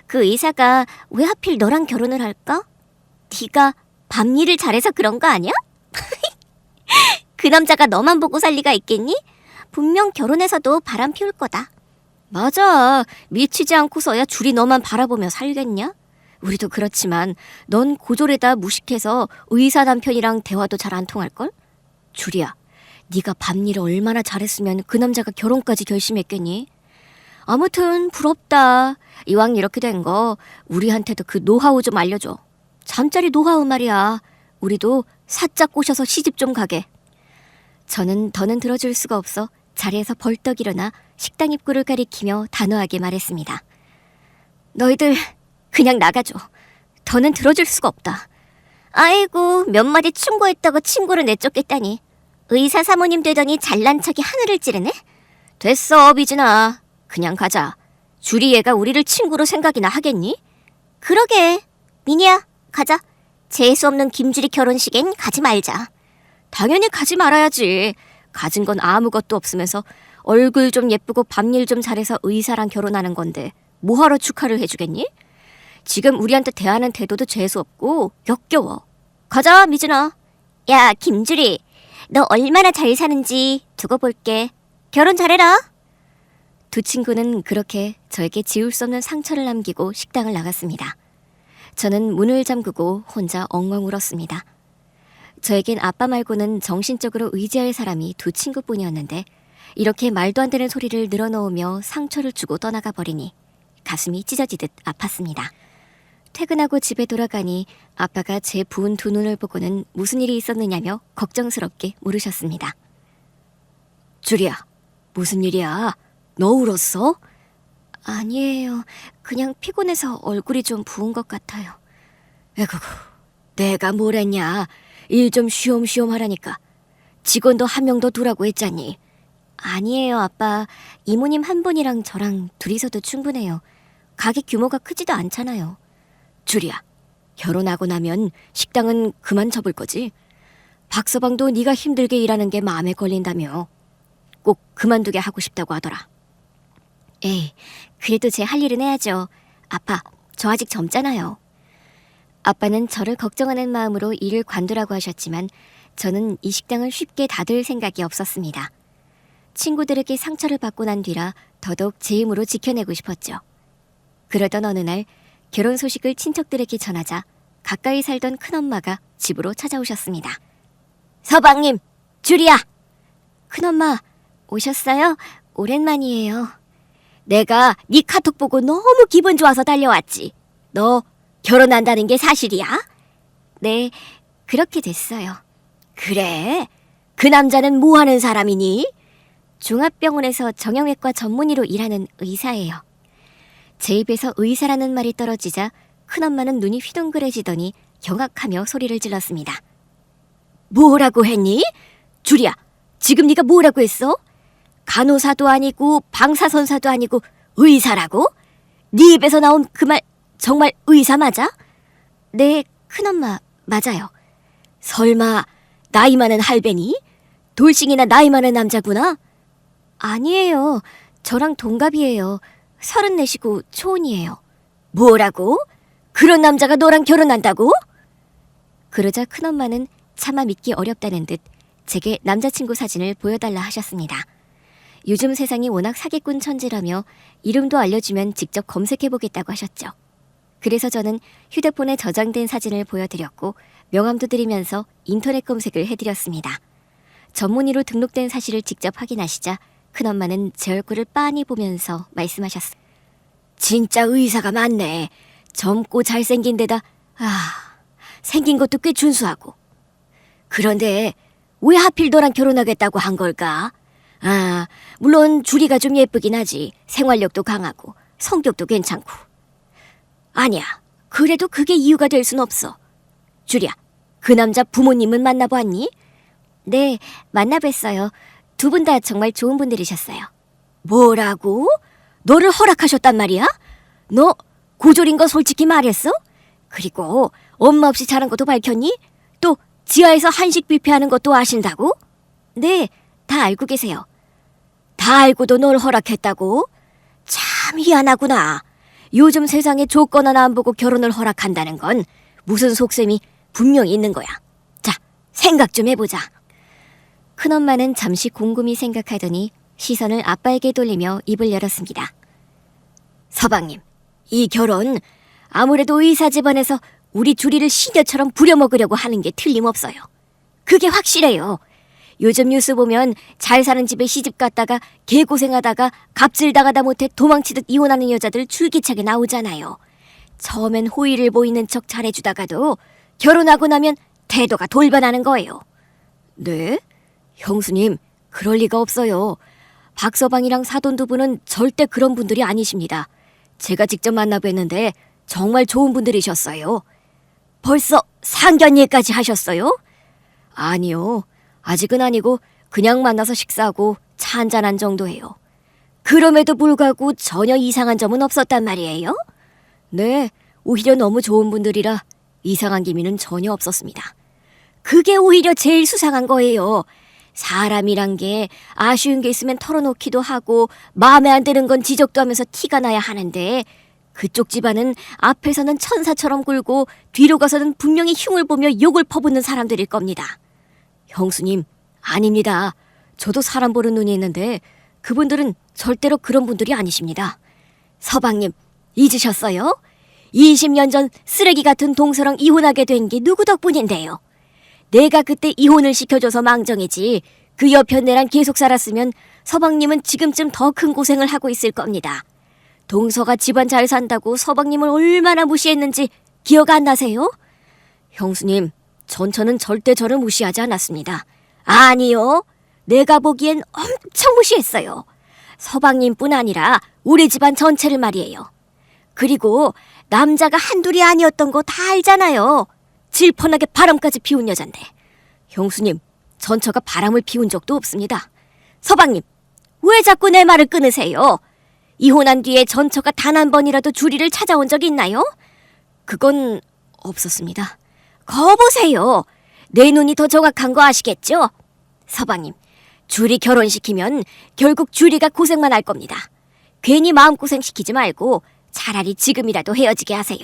그 의사가 왜 하필 너랑 결혼을 할까? 네가 밤일을 잘해서 그런 거 아니야? 그 남자가 너만 보고 살 리가 있겠니? 분명 결혼해서도 바람 피울 거다. 맞아. 미치지 않고서야 주리 너만 바라보며 살겠냐? 우리도 그렇지만 넌 고졸에다 무식해서 의사 남편이랑 대화도 잘 안 통할걸? 주리야, 네가 밤일을 얼마나 잘했으면 그 남자가 결혼까지 결심했겠니? 아무튼 부럽다. 이왕 이렇게 된 거 우리한테도 그 노하우 좀 알려줘. 잠자리 노하우 말이야. 우리도 사짝 꼬셔서 시집 좀 가게. 저는 더는 들어줄 수가 없어 자리에서 벌떡 일어나 식당 입구를 가리키며 단호하게 말했습니다. 너희들 그냥 나가줘. 더는 들어줄 수가 없다. 아이고, 몇 마디 충고했다고 친구를 내쫓겠다니. 의사 사모님 되더니 잘난 척이 하늘을 찌르네? 됐어, 비진아. 그냥 가자. 주리 얘가 우리를 친구로 생각이나 하겠니? 그러게. 미니야, 가자. 재수 없는 김주리 결혼식엔 가지 말자. 당연히 가지 말아야지. 가진 건 아무것도 없으면서 얼굴 좀 예쁘고 밤일 좀 잘해서 의사랑 결혼하는 건데 뭐하러 축하를 해주겠니? 지금 우리한테 대하는 태도도 재수 없고 역겨워. 가자, 미진아. 야, 김주리. 너 얼마나 잘 사는지 두고 볼게. 결혼 잘해라. 두 친구는 그렇게 저에게 지울 수 없는 상처를 남기고 식당을 나갔습니다. 저는 문을 잠그고 혼자 엉엉 울었습니다. 저에겐 아빠 말고는 정신적으로 의지할 사람이 두 친구뿐이었는데 이렇게 말도 안 되는 소리를 늘어놓으며 상처를 주고 떠나가 버리니 가슴이 찢어지듯 아팠습니다. 퇴근하고 집에 돌아가니 아빠가 제 부은 두 눈을 보고는 무슨 일이 있었느냐며 걱정스럽게 물으셨습니다. 주리야, 무슨 일이야? 너 울었어? 아니에요. 그냥 피곤해서 얼굴이 좀 부은 것 같아요. 에구구, 내가 뭘 했냐? 일 좀 쉬엄쉬엄 하라니까. 직원도 한 명 더 두라고 했잖니. 아니에요, 아빠. 이모님 한 분이랑 저랑 둘이서도 충분해요. 가게 규모가 크지도 않잖아요. 주리야, 결혼하고 나면 식당은 그만 접을 거지? 박서방도 네가 힘들게 일하는 게 마음에 걸린다며. 꼭 그만두게 하고 싶다고 하더라. 에이, 그래도 제 할 일은 해야죠. 아빠, 저 아직 젊잖아요. 아빠는 저를 걱정하는 마음으로 일을 관두라고 하셨지만 저는 이 식당을 쉽게 닫을 생각이 없었습니다. 친구들에게 상처를 받고 난 뒤라 더더욱 제 힘으로 지켜내고 싶었죠. 그러던 어느 날 결혼 소식을 친척들에게 전하자 가까이 살던 큰엄마가 집으로 찾아오셨습니다. 서방님, 주리야. 큰엄마, 오셨어요? 오랜만이에요. 내가 네 카톡 보고 너무 기분 좋아서 달려왔지. 너 결혼한다는 게 사실이야? 네, 그렇게 됐어요. 그래? 그 남자는 뭐 하는 사람이니? 종합병원에서 정형외과 전문의로 일하는 의사예요. 제 입에서 의사라는 말이 떨어지자 큰엄마는 눈이 휘둥그레지더니 경악하며 소리를 질렀습니다. 뭐라고 했니? 주리야, 지금 네가 뭐라고 했어? 간호사도 아니고 방사선사도 아니고 의사라고? 네 입에서 나온 그 말 정말 의사 맞아? 네, 큰엄마, 맞아요. 설마 나이 많은 할배니? 돌싱이나 나이 많은 남자구나? 아니에요. 저랑 동갑이에요. 34시고 초혼이에요. 뭐라고? 그런 남자가 너랑 결혼한다고? 그러자 큰엄마는 차마 믿기 어렵다는 듯 제게 남자친구 사진을 보여달라 하셨습니다. 요즘 세상이 워낙 사기꾼 천지라며 이름도 알려주면 직접 검색해보겠다고 하셨죠. 그래서 저는 휴대폰에 저장된 사진을 보여드렸고 명함도 드리면서 인터넷 검색을 해드렸습니다. 전문의로 등록된 사실을 직접 확인하시자 큰엄마는 제 얼굴을 빤히 보면서 말씀하셨어요. 진짜 의사가 많네. 젊고 잘생긴 데다 생긴 것도 꽤 준수하고. 그런데 왜 하필 너랑 결혼하겠다고 한 걸까? 물론 주리가 좀 예쁘긴 하지. 생활력도 강하고 성격도 괜찮고. 아니야, 그래도 그게 이유가 될 순 없어. 주리야, 그 남자 부모님은 만나보았니? 네, 만나뵀어요. 두 분 다 정말 좋은 분들이셨어요. 뭐라고? 너를 허락하셨단 말이야? 너 고졸인 거 솔직히 말했어? 그리고 엄마 없이 자란 것도 밝혔니? 또 지하에서 한식 뷔페하는 것도 아신다고? 네, 다 알고 계세요. 다 알고도 널 허락했다고? 참 희한하구나. 요즘 세상에 조건 하나 안 보고 결혼을 허락한다는 건 무슨 속셈이 분명히 있는 거야. 자, 생각 좀 해보자. 큰엄마는 잠시 곰곰이 생각하더니 시선을 아빠에게 돌리며 입을 열었습니다. 서방님, 이 결혼 아무래도 의사 집안에서 우리 주리를 시녀처럼 부려먹으려고 하는 게 틀림없어요. 그게 확실해요. 요즘 뉴스 보면 잘 사는 집에 시집 갔다가 개고생하다가 갑질당하다 못해 도망치듯 이혼하는 여자들 줄기차게 나오잖아요. 처음엔 호의를 보이는 척 잘해주다가도 결혼하고 나면 태도가 돌변하는 거예요. 네? 형수님, 그럴 리가 없어요. 박서방이랑 사돈두부는 절대 그런 분들이 아니십니다. 제가 직접 만나뵀는데 정말 좋은 분들이셨어요. 벌써 상견례까지 하셨어요? 아니요. 아직은 아니고 그냥 만나서 식사하고 차 한잔한 정도예요. 그럼에도 불구하고 전혀 이상한 점은 없었단 말이에요? 네, 오히려 너무 좋은 분들이라 이상한 기미는 전혀 없었습니다. 그게 오히려 제일 수상한 거예요. 사람이란 게 아쉬운 게 있으면 털어놓기도 하고 마음에 안 드는 건 지적도 하면서 티가 나야 하는데 그쪽 집안은 앞에서는 천사처럼 굴고 뒤로 가서는 분명히 흉을 보며 욕을 퍼붓는 사람들일 겁니다. 형수님, 아닙니다. 저도 사람 보는 눈이 있는데 그분들은 절대로 그런 분들이 아니십니다. 서방님, 잊으셨어요? 20년 전 쓰레기 같은 동서랑 이혼하게 된 게 누구 덕분인데요. 내가 그때 이혼을 시켜줘서 망정이지 그 옆에 내랑 계속 살았으면 서방님은 지금쯤 더 큰 고생을 하고 있을 겁니다. 동서가 집안 잘 산다고 서방님을 얼마나 무시했는지 기억 안 나세요? 형수님, 전처는 절대 저를 무시하지 않았습니다. 아니요. 내가 보기엔 엄청 무시했어요. 서방님뿐 아니라 우리 집안 전체를 말이에요. 그리고 남자가 한둘이 아니었던 거 다 알잖아요. 질펀하게 바람까지 피운 여잔데. 형수님, 전처가 바람을 피운 적도 없습니다. 서방님, 왜 자꾸 내 말을 끊으세요? 이혼한 뒤에 전처가 단 한 번이라도 주리를 찾아온 적이 있나요? 그건 없었습니다. 거보세요. 내 눈이 더 정확한 거 아시겠죠? 서방님, 주리 결혼시키면 결국 주리가 고생만 할 겁니다. 괜히 마음고생 시키지 말고 차라리 지금이라도 헤어지게 하세요.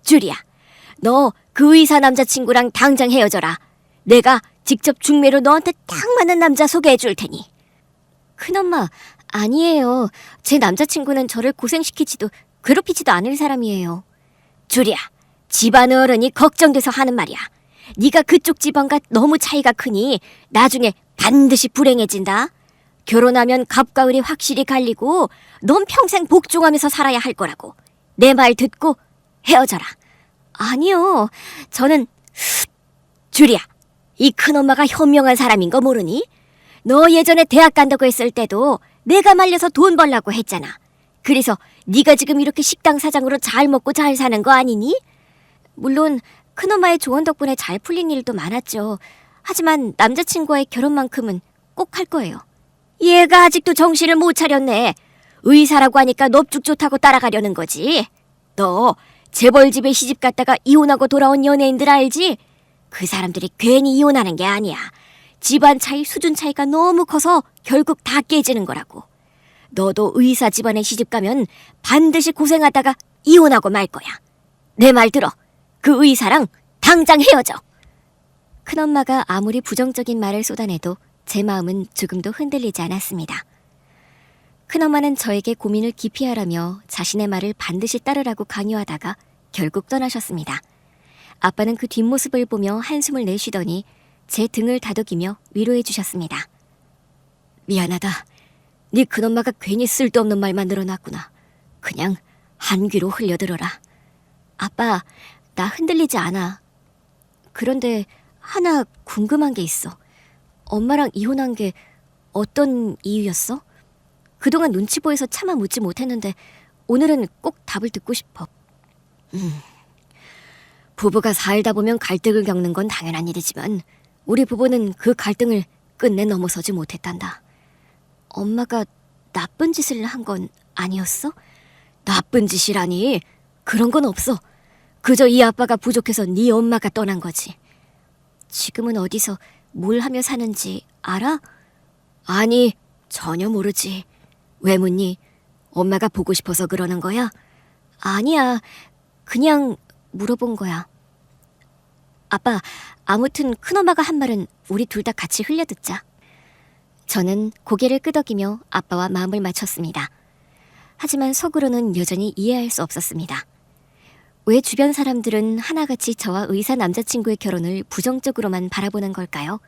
주리야, 너 그 의사 남자친구랑 당장 헤어져라. 내가 직접 중매로 너한테 딱 맞는 남자 소개해 줄 테니. 큰엄마, 아니에요. 제 남자친구는 저를 고생시키지도 괴롭히지도 않을 사람이에요. 주리야, 집안 어른이 걱정돼서 하는 말이야. 네가 그쪽 집안과 너무 차이가 크니 나중에 반드시 불행해진다. 결혼하면 갑과 을이 확실히 갈리고 넌 평생 복종하면서 살아야 할 거라고. 내 말 듣고 헤어져라. 아니요, 저는... 주리야, 이 큰엄마가 현명한 사람인 거 모르니? 너 예전에 대학 간다고 했을 때도 내가 말려서 돈 벌라고 했잖아. 그래서 네가 지금 이렇게 식당 사장으로 잘 먹고 잘 사는 거 아니니? 물론 큰엄마의 조언 덕분에 잘 풀린 일도 많았죠. 하지만 남자친구와의 결혼만큼은 꼭 할 거예요. 얘가 아직도 정신을 못 차렸네. 의사라고 하니까 넙죽 좋다고 따라가려는 거지. 너 재벌집에 시집 갔다가 이혼하고 돌아온 연예인들 알지? 그 사람들이 괜히 이혼하는 게 아니야. 집안 차이, 수준 차이가 너무 커서 결국 다 깨지는 거라고. 너도 의사 집안에 시집 가면 반드시 고생하다가 이혼하고 말 거야. 내 말 들어. 그 의사랑 당장 헤어져. 큰엄마가 아무리 부정적인 말을 쏟아내도 제 마음은 조금도 흔들리지 않았습니다. 큰엄마는 저에게 고민을 깊이 하라며 자신의 말을 반드시 따르라고 강요하다가 결국 떠나셨습니다. 아빠는 그 뒷모습을 보며 한숨을 내쉬더니 제 등을 다독이며 위로해 주셨습니다. 미안하다. 네 큰엄마가 괜히 쓸데없는 말만 늘어났구나. 그냥 한 귀로 흘려들어라. 아빠, 나 흔들리지 않아. 그런데 하나 궁금한 게 있어. 엄마랑 이혼한 게 어떤 이유였어? 그동안 눈치 보여서 차마 묻지 못했는데 오늘은 꼭 답을 듣고 싶어. 부부가 살다 보면 갈등을 겪는 건 당연한 일이지만 우리 부부는 그 갈등을 끝내 넘어서지 못했단다. 엄마가 나쁜 짓을 한 건 아니었어? 나쁜 짓이라니. 그런 건 없어. 그저 이 아빠가 부족해서 네 엄마가 떠난 거지. 지금은 어디서 뭘 하며 사는지 알아? 아니, 전혀 모르지. 왜 묻니? 엄마가 보고 싶어서 그러는 거야? 아니야, 그냥 물어본 거야. 아빠, 아무튼 큰엄마가 한 말은 우리 둘 다 같이 흘려듣자. 저는 고개를 끄덕이며 아빠와 마음을 맞췄습니다. 하지만 속으로는 여전히 이해할 수 없었습니다. 왜 주변 사람들은 하나같이 저와 의사 남자친구의 결혼을 부정적으로만 바라보는 걸까요?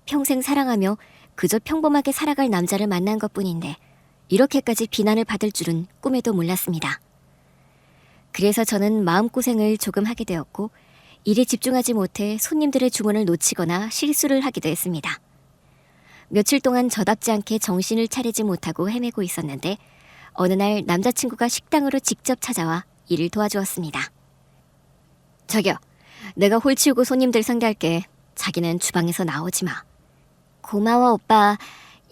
평생 사랑하며 그저 평범하게 살아갈 남자를 만난 것뿐인데 이렇게까지 비난을 받을 줄은 꿈에도 몰랐습니다. 그래서 저는 마음고생을 조금 하게 되었고 일에 집중하지 못해 손님들의 주문을 놓치거나 실수를 하기도 했습니다. 며칠 동안 저답지 않게 정신을 차리지 못하고 헤매고 있었는데 어느 날 남자친구가 식당으로 직접 찾아와 일을 도와주었습니다. 자기야, 내가 홀 치우고 손님들 상대할게. 자기는 주방에서 나오지 마. 고마워 오빠.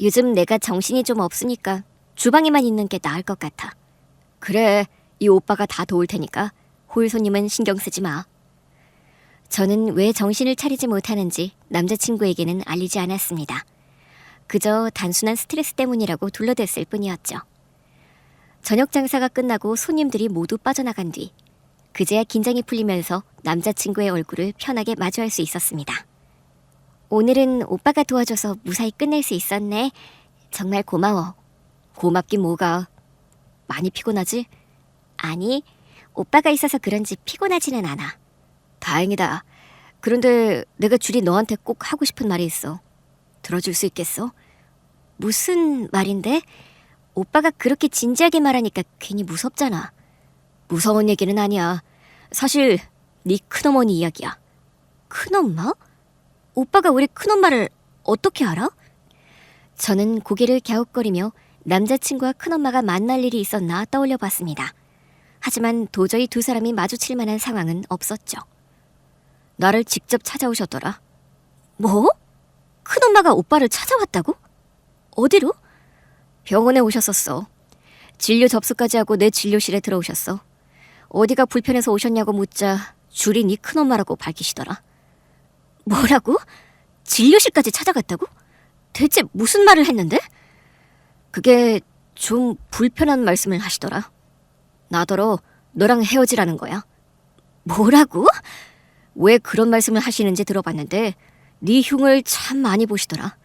요즘 내가 정신이 좀 없으니까 주방에만 있는 게 나을 것 같아. 그래, 이 오빠가 다 도울 테니까 홀 손님은 신경 쓰지 마. 저는 왜 정신을 차리지 못하는지 남자친구에게는 알리지 않았습니다. 그저 단순한 스트레스 때문이라고 둘러댔을 뿐이었죠. 저녁 장사가 끝나고 손님들이 모두 빠져나간 뒤 그제야 긴장이 풀리면서 남자친구의 얼굴을 편하게 마주할 수 있었습니다. 오늘은 오빠가 도와줘서 무사히 끝낼 수 있었네. 정말 고마워. 고맙긴 뭐가. 많이 피곤하지? 아니, 오빠가 있어서 그런지 피곤하지는 않아. 다행이다. 그런데 내가 줄이 너한테 꼭 하고 싶은 말이 있어. 들어줄 수 있겠어? 무슨 말인데? 오빠가 그렇게 진지하게 말하니까 괜히 무섭잖아. 무서운 얘기는 아니야. 사실 네 큰어머니 이야기야. 큰엄마? 오빠가 우리 큰엄마를 어떻게 알아? 저는 고개를 갸웃거리며 남자친구와 큰엄마가 만날 일이 있었나 떠올려 봤습니다. 하지만 도저히 두 사람이 마주칠 만한 상황은 없었죠. 나를 직접 찾아오셨더라. 뭐? 큰엄마가 오빠를 찾아왔다고? 어디로? 병원에 오셨었어. 진료 접수까지 하고 내 진료실에 들어오셨어. 어디가 불편해서 오셨냐고 묻자 줄이 네 큰엄마라고 밝히시더라. 뭐라고? 진료실까지 찾아갔다고? 대체 무슨 말을 했는데? 그게 좀 불편한 말씀을 하시더라. 나더러 너랑 헤어지라는 거야. 뭐라고? 왜 그런 말씀을 하시는지 들어봤는데 네 흉을 참 많이 보시더라.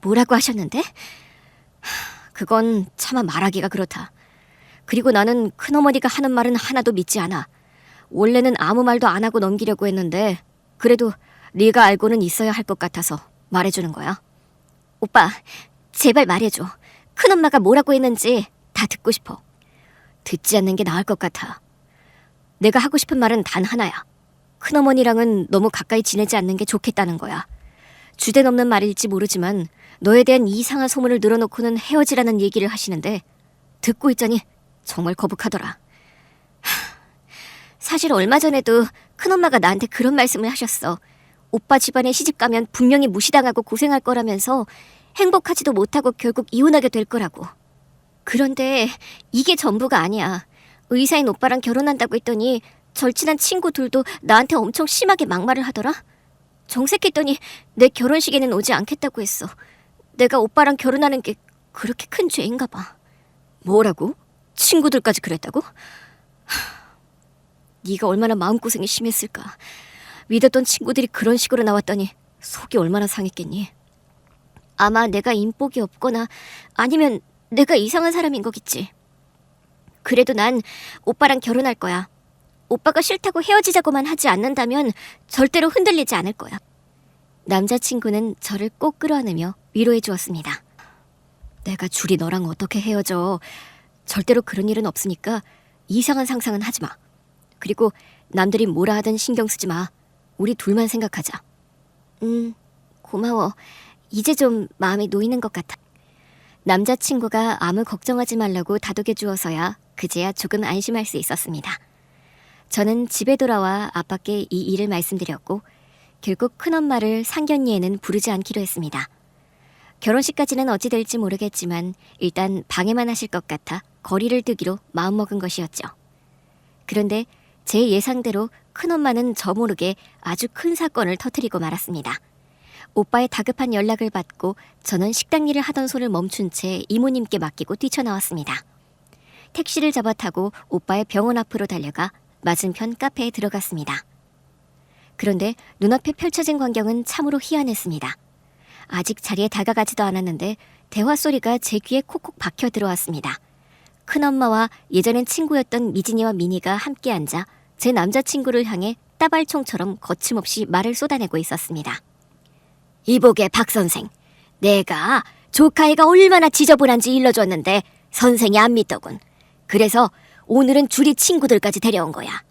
뭐라고 하셨는데? 그건 차마 말하기가 그렇다. 그리고 나는 큰어머니가 하는 말은 하나도 믿지 않아. 원래는 아무 말도 안 하고 넘기려고 했는데 그래도 네가 알고는 있어야 할 것 같아서 말해주는 거야. 오빠, 제발 말해줘. 큰엄마가 뭐라고 했는지 다 듣고 싶어. 듣지 않는 게 나을 것 같아. 내가 하고 싶은 말은 단 하나야. 큰어머니랑은 너무 가까이 지내지 않는 게 좋겠다는 거야. 주제넘는 말일지 모르지만 너에 대한 이상한 소문을 늘어놓고는 헤어지라는 얘기를 하시는데 듣고 있자니 정말 거북하더라. 사실 얼마 전에도 큰엄마가 나한테 그런 말씀을 하셨어. 오빠 집안에 시집가면 분명히 무시당하고 고생할 거라면서 행복하지도 못하고 결국 이혼하게 될 거라고. 그런데 이게 전부가 아니야. 의사인 오빠랑 결혼한다고 했더니 절친한 친구 둘도 나한테 엄청 심하게 막말을 하더라. 정색했더니 내 결혼식에는 오지 않겠다고 했어. 내가 오빠랑 결혼하는 게 그렇게 큰 죄인가 봐. 뭐라고? 친구들까지 그랬다고? 네가 얼마나 마음고생이 심했을까. 믿었던 친구들이 그런 식으로 나왔더니 속이 얼마나 상했겠니. 아마 내가 인복이 없거나 아니면 내가 이상한 사람인 거겠지. 그래도 난 오빠랑 결혼할 거야. 오빠가 싫다고 헤어지자고만 하지 않는다면 절대로 흔들리지 않을 거야. 남자친구는 저를 꼭 끌어안으며 위로해 주었습니다. 내가 줄이 너랑 어떻게 헤어져. 절대로 그런 일은 없으니까 이상한 상상은 하지 마. 그리고 남들이 뭐라 하든 신경 쓰지 마. 우리 둘만 생각하자. 고마워. 이제 좀 마음이 놓이는 것 같아. 남자친구가 아무 걱정하지 말라고 다독여 주어서야 그제야 조금 안심할 수 있었습니다. 저는 집에 돌아와 아빠께 이 일을 말씀드렸고 결국 큰엄마를 상견례에는 부르지 않기로 했습니다. 결혼식까지는 어찌 될지 모르겠지만 일단 방해만 하실 것 같아 거리를 두기로 마음먹은 것이었죠. 그런데 제 예상대로 큰엄마는 저 모르게 아주 큰 사건을 터뜨리고 말았습니다. 오빠의 다급한 연락을 받고 저는 식당 일을 하던 손을 멈춘 채 이모님께 맡기고 뛰쳐나왔습니다. 택시를 잡아 타고 오빠의 병원 앞으로 달려가 맞은편 카페에 들어갔습니다. 그런데 눈앞에 펼쳐진 광경은 참으로 희한했습니다. 아직 자리에 다가가지도 않았는데 대화 소리가 제 귀에 콕콕 박혀 들어왔습니다. 큰엄마와 예전엔 친구였던 미진이와 미니가 함께 앉아 제 남자친구를 향해 따발총처럼 거침없이 말을 쏟아내고 있었습니다. 이보게 박 선생, 내가 조카애가 얼마나 지저분한지 일러줬는데 선생이 안 믿더군. 그래서 오늘은 주리 친구들까지 데려온 거야.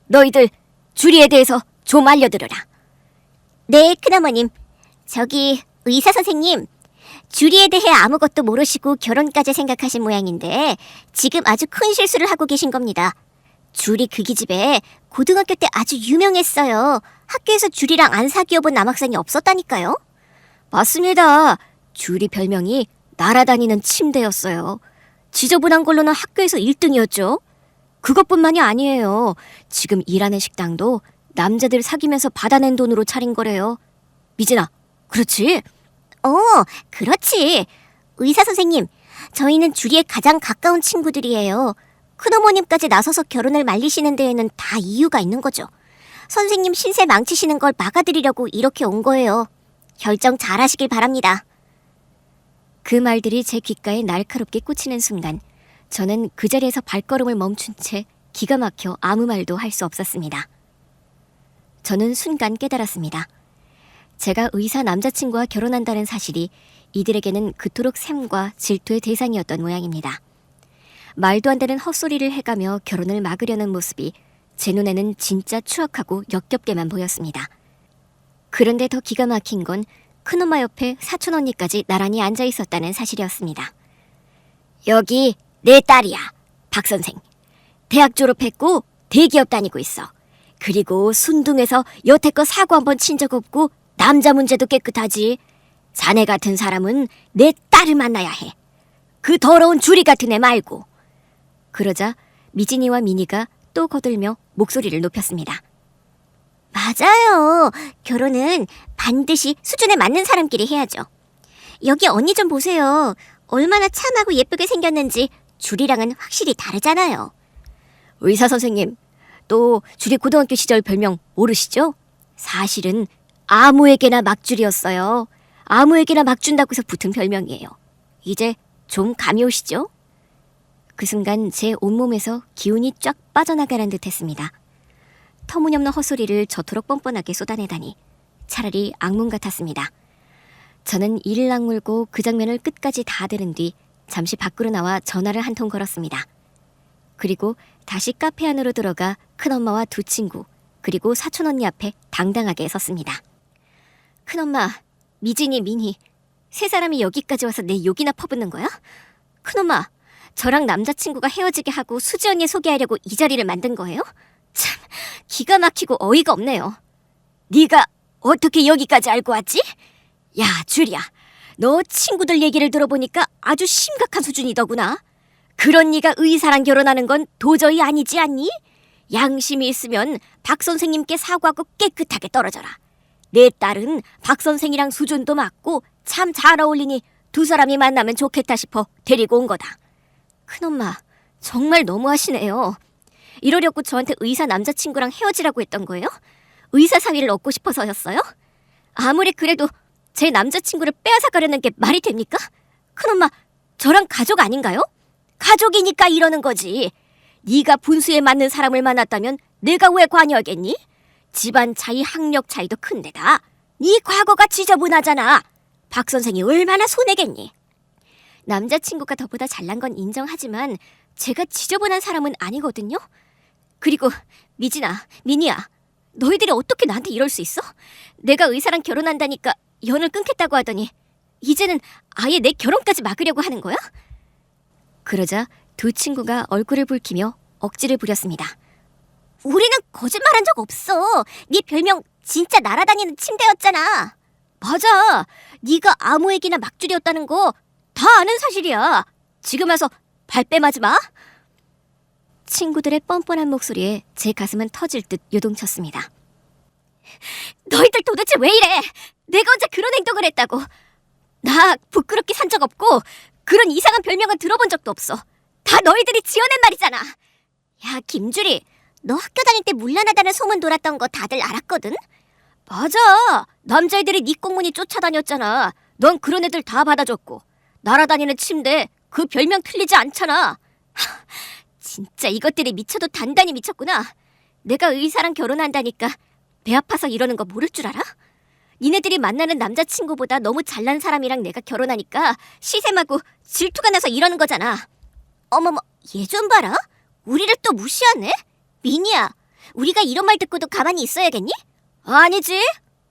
너희들 주리에 대해서 좀 알려들어라. 네, 큰어머님. 저기 의사 선생님, 주리에 대해 아무것도 모르시고 결혼까지 생각하신 모양인데 지금 아주 큰 실수를 하고 계신 겁니다. 주리 그 기집애 고등학교 때 아주 유명했어요. 학교에서 주리랑 안 사귀어 본 남학생이 없었다니까요. 맞습니다. 주리 별명이 날아다니는 침대였어요. 지저분한 걸로는 학교에서 1등이었죠. 그것뿐만이 아니에요. 지금 일하는 식당도 남자들 사귀면서 받아낸 돈으로 차린 거래요. 미진아, 그렇지? 그렇지. 의사 선생님, 저희는 주리의 가장 가까운 친구들이에요. 큰어머님까지 나서서 결혼을 말리시는 데에는 다 이유가 있는 거죠. 선생님 신세 망치시는 걸 막아드리려고 이렇게 온 거예요. 결정 잘하시길 바랍니다. 그 말들이 제 귓가에 날카롭게 꽂히는 순간 저는 그 자리에서 발걸음을 멈춘 채 기가 막혀 아무 말도 할 수 없었습니다. 저는 순간 깨달았습니다. 제가 의사 남자친구와 결혼한다는 사실이 이들에게는 그토록 샘과 질투의 대상이었던 모양입니다. 말도 안 되는 헛소리를 해가며 결혼을 막으려는 모습이 제 눈에는 진짜 추악하고 역겹게만 보였습니다. 그런데 더 기가 막힌 건 큰엄마 옆에 사촌 언니까지 나란히 앉아 있었다는 사실이었습니다. 여기 내 딸이야, 박 선생. 대학 졸업했고 대기업 다니고 있어. 그리고 순둥해서 여태껏 사고 한 번 친 적 없고 남자 문제도 깨끗하지. 자네 같은 사람은 내 딸을 만나야 해. 그 더러운 주리 같은 애 말고. 그러자 미진이와 미니가 또 거들며 목소리를 높였습니다. 맞아요. 결혼은 반드시 수준에 맞는 사람끼리 해야죠. 여기 언니 좀 보세요. 얼마나 참하고 예쁘게 생겼는지 주리랑은 확실히 다르잖아요. 의사 선생님, 또 주리 고등학교 시절 별명 모르시죠? 사실은 아무에게나 막주리였어요. 아무에게나 막 준다고 해서 붙은 별명이에요. 이제 좀 감이 오시죠? 그 순간 제 온몸에서 기운이 쫙 빠져나가는 듯 했습니다. 터무니없는 헛소리를 저토록 뻔뻔하게 쏟아내다니 차라리 악몽 같았습니다. 저는 이를 악물고 그 장면을 끝까지 다 들은 뒤 잠시 밖으로 나와 전화를 한 통 걸었습니다. 그리고 다시 카페 안으로 들어가 큰엄마와 두 친구 그리고 사촌 언니 앞에 당당하게 섰습니다. 큰엄마, 미진이, 미니, 세 사람이 여기까지 와서 내 욕이나 퍼붓는 거야? 큰엄마, 저랑 남자친구가 헤어지게 하고 수지 언니 소개하려고 이 자리를 만든 거예요? 참, 기가 막히고 어이가 없네요. 네가 어떻게 여기까지 알고 왔지? 야, 주리야, 너 친구들 얘기를 들어보니까 아주 심각한 수준이더구나. 그런 네가 의사랑 결혼하는 건 도저히 아니지 않니? 양심이 있으면 박 선생님께 사과하고 깨끗하게 떨어져라. 내 딸은 박 선생이랑 수준도 맞고 참 잘 어울리니 두 사람이 만나면 좋겠다 싶어 데리고 온 거다. 큰엄마, 정말 너무하시네요. 이러려고 저한테 의사 남자친구랑 헤어지라고 했던 거예요? 의사 사위를 얻고 싶어서였어요? 아무리 그래도 제 남자친구를 빼앗아가려는 게 말이 됩니까? 큰엄마, 저랑 가족 아닌가요? 가족이니까 이러는 거지. 네가 분수에 맞는 사람을 만났다면 내가 왜 관여하겠니? 집안 차이, 학력 차이도 큰데다 네 과거가 지저분하잖아. 박 선생이 얼마나 손해겠니? 남자친구가 저보다 잘난 건 인정하지만 제가 지저분한 사람은 아니거든요. 그리고 미진아, 미니야, 너희들이 어떻게 나한테 이럴 수 있어? 내가 의사랑 결혼한다니까 연을 끊겠다고 하더니 이제는 아예 내 결혼까지 막으려고 하는 거야? 그러자 두 친구가 얼굴을 붉히며 억지를 부렸습니다. 우리는 거짓말한 적 없어. 네 별명 진짜 날아다니는 침대였잖아. 맞아. 네가 아무에게나 막줄이었다는 거 다 아는 사실이야. 지금 와서 발뺌하지 마. 친구들의 뻔뻔한 목소리에 제 가슴은 터질 듯 요동쳤습니다. 너희들 도대체 왜 이래? 내가 언제 그런 행동을 했다고. 나 부끄럽게 산 적 없고 그런 이상한 별명은 들어본 적도 없어. 다 너희들이 지어낸 말이잖아. 야, 김주리, 너 학교 다닐 때 문란하다는 소문 돌았던 거 다들 알았거든? 맞아. 남자애들이 네 꽁무니 쫓아다녔잖아. 넌 그런 애들 다 받아줬고. 날아다니는 침대, 그 별명 틀리지 않잖아. 진짜 이것들이 미쳐도 단단히 미쳤구나. 내가 의사랑 결혼한다니까 배 아파서 이러는 거 모를 줄 알아? 니네들이 만나는 남자친구보다 너무 잘난 사람이랑 내가 결혼하니까 시샘하고 질투가 나서 이러는 거잖아. 어머머, 얘 좀 봐라. 우리를 또 무시하네? 미니야, 우리가 이런 말 듣고도 가만히 있어야겠니? 아니지.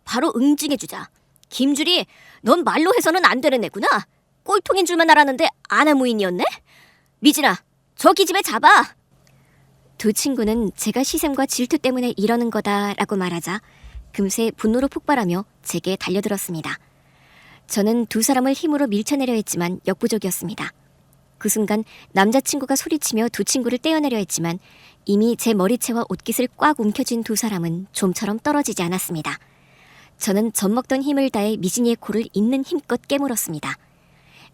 바로 응징해주자. 김주리, 넌 말로 해서는 안 되는 애구나. 꼴통인 줄만 알았는데 아나무인이었네? 미진아, 저 기집애 잡아. 두 친구는 제가 시샘과 질투 때문에 이러는 거다라고 말하자 금세 분노로 폭발하며 제게 달려들었습니다. 저는 두 사람을 힘으로 밀쳐내려 했지만 역부족이었습니다. 그 순간 남자친구가 소리치며 두 친구를 떼어내려 했지만 이미 제 머리채와 옷깃을 꽉 움켜쥔 두 사람은 좀처럼 떨어지지 않았습니다. 저는 젖먹던 힘을 다해 미진이의 코를 있는 힘껏 깨물었습니다.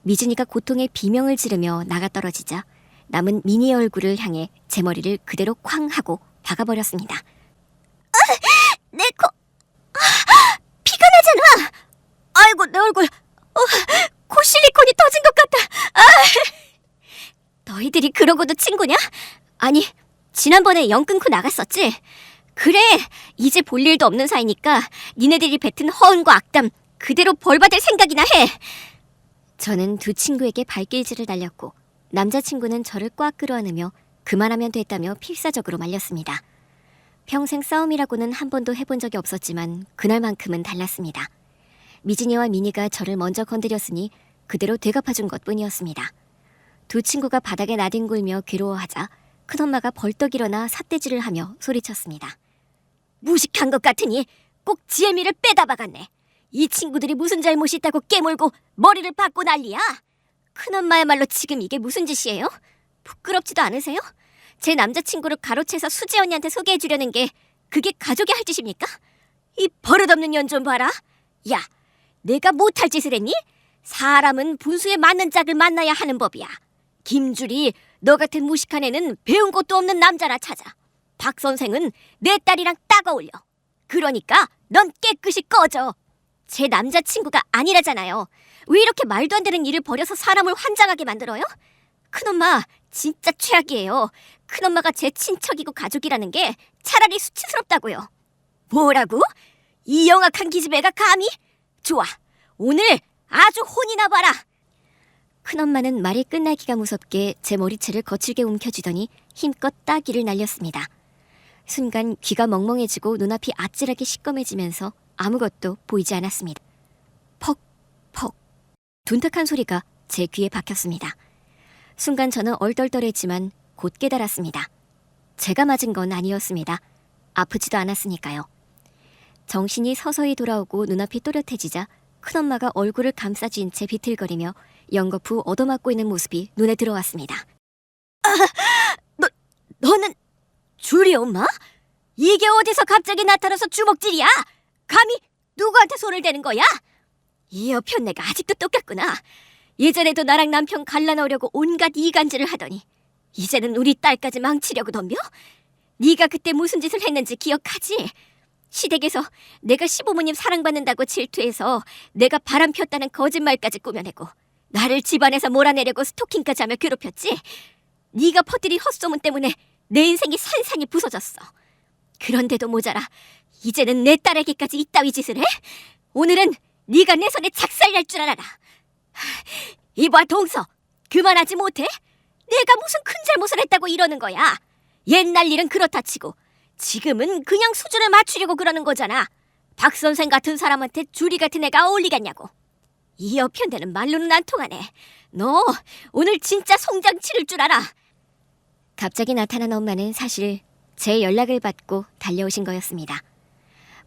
미진이가 고통에 비명을 지르며 나가떨어지자 남은 미니의 얼굴을 향해 제 머리를 그대로 쾅 하고 박아버렸습니다. 내 코... 피가 나잖아. 아이고, 내 얼굴. 코 실리콘이 터진 것 같다. 너희들이 그러고도 친구냐? 아니, 지난번에 영 끊고 나갔었지? 그래, 이제 볼 일도 없는 사이니까 니네들이 뱉은 허언과 악담 그대로 벌받을 생각이나 해. 저는 두 친구에게 발길질을 날렸고 남자친구는 저를 꽉 끌어안으며 그만하면 됐다며 필사적으로 말렸습니다. 평생 싸움이라고는 한 번도 해본 적이 없었지만 그날만큼은 달랐습니다. 미진이와 미니가 저를 먼저 건드렸으니 그대로 되갚아준 것뿐이었습니다. 두 친구가 바닥에 나뒹굴며 괴로워하자 큰엄마가 벌떡 일어나 삿대질을 하며 소리쳤습니다. 무식한 것 같으니 꼭 지혜미를 빼다 박았네. 이 친구들이 무슨 잘못이 있다고 깨물고 머리를 박고 난리야. 큰엄마야말로 지금 이게 무슨 짓이에요? 부끄럽지도 않으세요? 제 남자친구를 가로채서 수지 언니한테 소개해주려는 게 그게 가족이 할 짓입니까? 이 버릇없는 년 좀 봐라. 야, 내가 못할 짓을 했니? 사람은 분수에 맞는 짝을 만나야 하는 법이야. 김주리, 너 같은 무식한 애는 배운 것도 없는 남자나 찾아. 박 선생은 내 딸이랑 딱 어울려. 그러니까 넌 깨끗이 꺼져. 제 남자친구가 아니라잖아요. 왜 이렇게 말도 안 되는 일을 벌여서 사람을 환장하게 만들어요? 큰엄마 진짜 최악이에요. 큰엄마가 제 친척이고 가족이라는 게 차라리 수치스럽다고요. 뭐라고? 이 영악한 기집애가 감히? 좋아, 오늘 아주 혼이나 봐라. 큰엄마는 말이 끝나기가 무섭게 제 머리채를 거칠게 움켜쥐더니 힘껏 따귀를 날렸습니다. 순간 귀가 멍멍해지고 눈앞이 아찔하게 시꺼매지면서 아무것도 보이지 않았습니다. 퍽퍽 둔탁한 소리가 제 귀에 박혔습니다. 순간 저는 얼떨떨했지만 곧 깨달았습니다. 제가 맞은 건 아니었습니다. 아프지도 않았으니까요. 정신이 서서히 돌아오고 눈앞이 또렷해지자 큰엄마가 얼굴을 감싸쥔 채 비틀거리며 연거푸 얻어맞고 있는 모습이 눈에 들어왔습니다. 너는 주리 엄마? 이게 어디서 갑자기 나타나서 주먹질이야? 감히 누구한테 손을 대는 거야? 이 여편네가 아직도 똑같구나. 예전에도 나랑 남편 갈라놓으려고 온갖 이간질을 하더니 이제는 우리 딸까지 망치려고 덤벼? 네가 그때 무슨 짓을 했는지 기억하지? 시댁에서 내가 시부모님 사랑받는다고 질투해서 내가 바람 폈다는 거짓말까지 꾸며내고 나를 집안에서 몰아내려고 스토킹까지 하며 괴롭혔지? 네가 퍼뜨린 헛소문 때문에 내 인생이 산산이 부서졌어. 그런데도 모자라 이제는 내 딸에게까지 이따위 짓을 해? 오늘은 네가 내 손에 작살날 줄 알아라. 이봐 동서, 그만하지 못해? 내가 무슨 큰 잘못을 했다고 이러는 거야. 옛날 일은 그렇다 치고 지금은 그냥 수준을 맞추려고 그러는 거잖아. 박 선생 같은 사람한테 주리 같은 애가 어울리겠냐고. 이 여편대는 말로는 안 통하네. 너 오늘 진짜 송장 치를 줄 알아. 갑자기 나타난 엄마는 사실 제 연락을 받고 달려오신 거였습니다.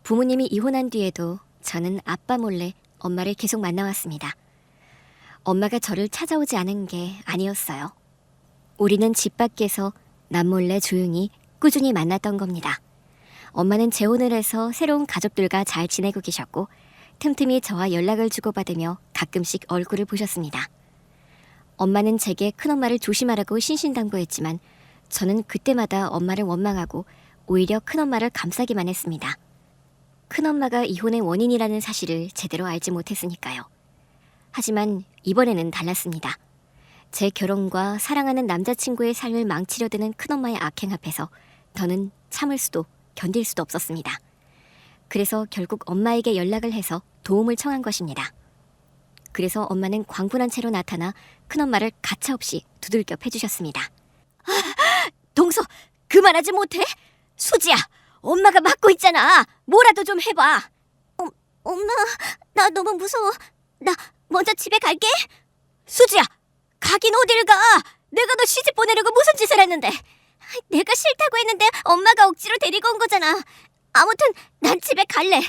부모님이 이혼한 뒤에도 저는 아빠 몰래 엄마를 계속 만나왔습니다. 엄마가 저를 찾아오지 않은 게 아니었어요. 우리는 집 밖에서 남몰래 조용히 꾸준히 만났던 겁니다. 엄마는 재혼을 해서 새로운 가족들과 잘 지내고 계셨고 틈틈이 저와 연락을 주고받으며 가끔씩 얼굴을 보셨습니다. 엄마는 제게 큰엄마를 조심하라고 신신당부했지만 저는 그때마다 엄마를 원망하고 오히려 큰엄마를 감싸기만 했습니다. 큰엄마가 이혼의 원인이라는 사실을 제대로 알지 못했으니까요. 하지만 이번에는 달랐습니다. 제 결혼과 사랑하는 남자친구의 삶을 망치려 드는 큰엄마의 악행 앞에서 더는 참을 수도 견딜 수도 없었습니다. 그래서 결국 엄마에게 연락을 해서 도움을 청한 것입니다. 그래서 엄마는 광분한 채로 나타나 큰엄마를 가차없이 두들겨 패주셨습니다. 동서, 그만하지 못해? 수지야, 엄마가 막고 있잖아. 뭐라도 좀 해봐. 엄마, 나 너무 무서워. 나 먼저 집에 갈게. 수지야, 가긴 어딜 가. 내가 너 시집 보내려고 무슨 짓을 했는데. 내가 싫다고 했는데 엄마가 억지로 데리고 온 거잖아. 아무튼 난 집에 갈래. 야!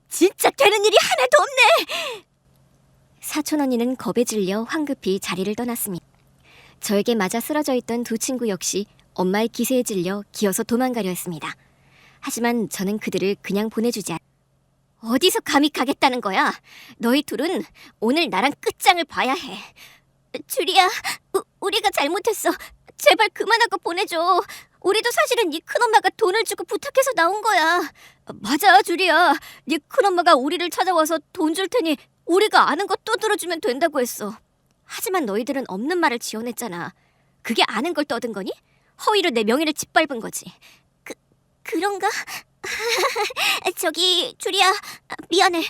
진짜 되는 일이 하나도 없네. 사촌 언니는 겁에 질려 황급히 자리를 떠났습니다. 저에게 맞아 쓰러져 있던 두 친구 역시 엄마의 기세에 질려 기어서 도망가려 했습니다. 하지만 저는 그들을 그냥 보내주지 않... 어디서 감히 가겠다는 거야? 너희 둘은 오늘 나랑 끝장을 봐야 해. 주리야, 우리가 잘못했어. 제발 그만하고 보내줘. 우리도 사실은 네 큰엄마가 돈을 주고 부탁해서 나온 거야. 맞아, 주리야. 네 큰엄마가 우리를 찾아와서 돈 줄 테니 우리가 아는 거 떠들어주면 된다고 했어. 하지만 너희들은 없는 말을 지어냈잖아. 그게 아는 걸 떠든 거니? 허위로 내 명예를 짓밟은 거지. 그런가? 저기 주리야, 미안해.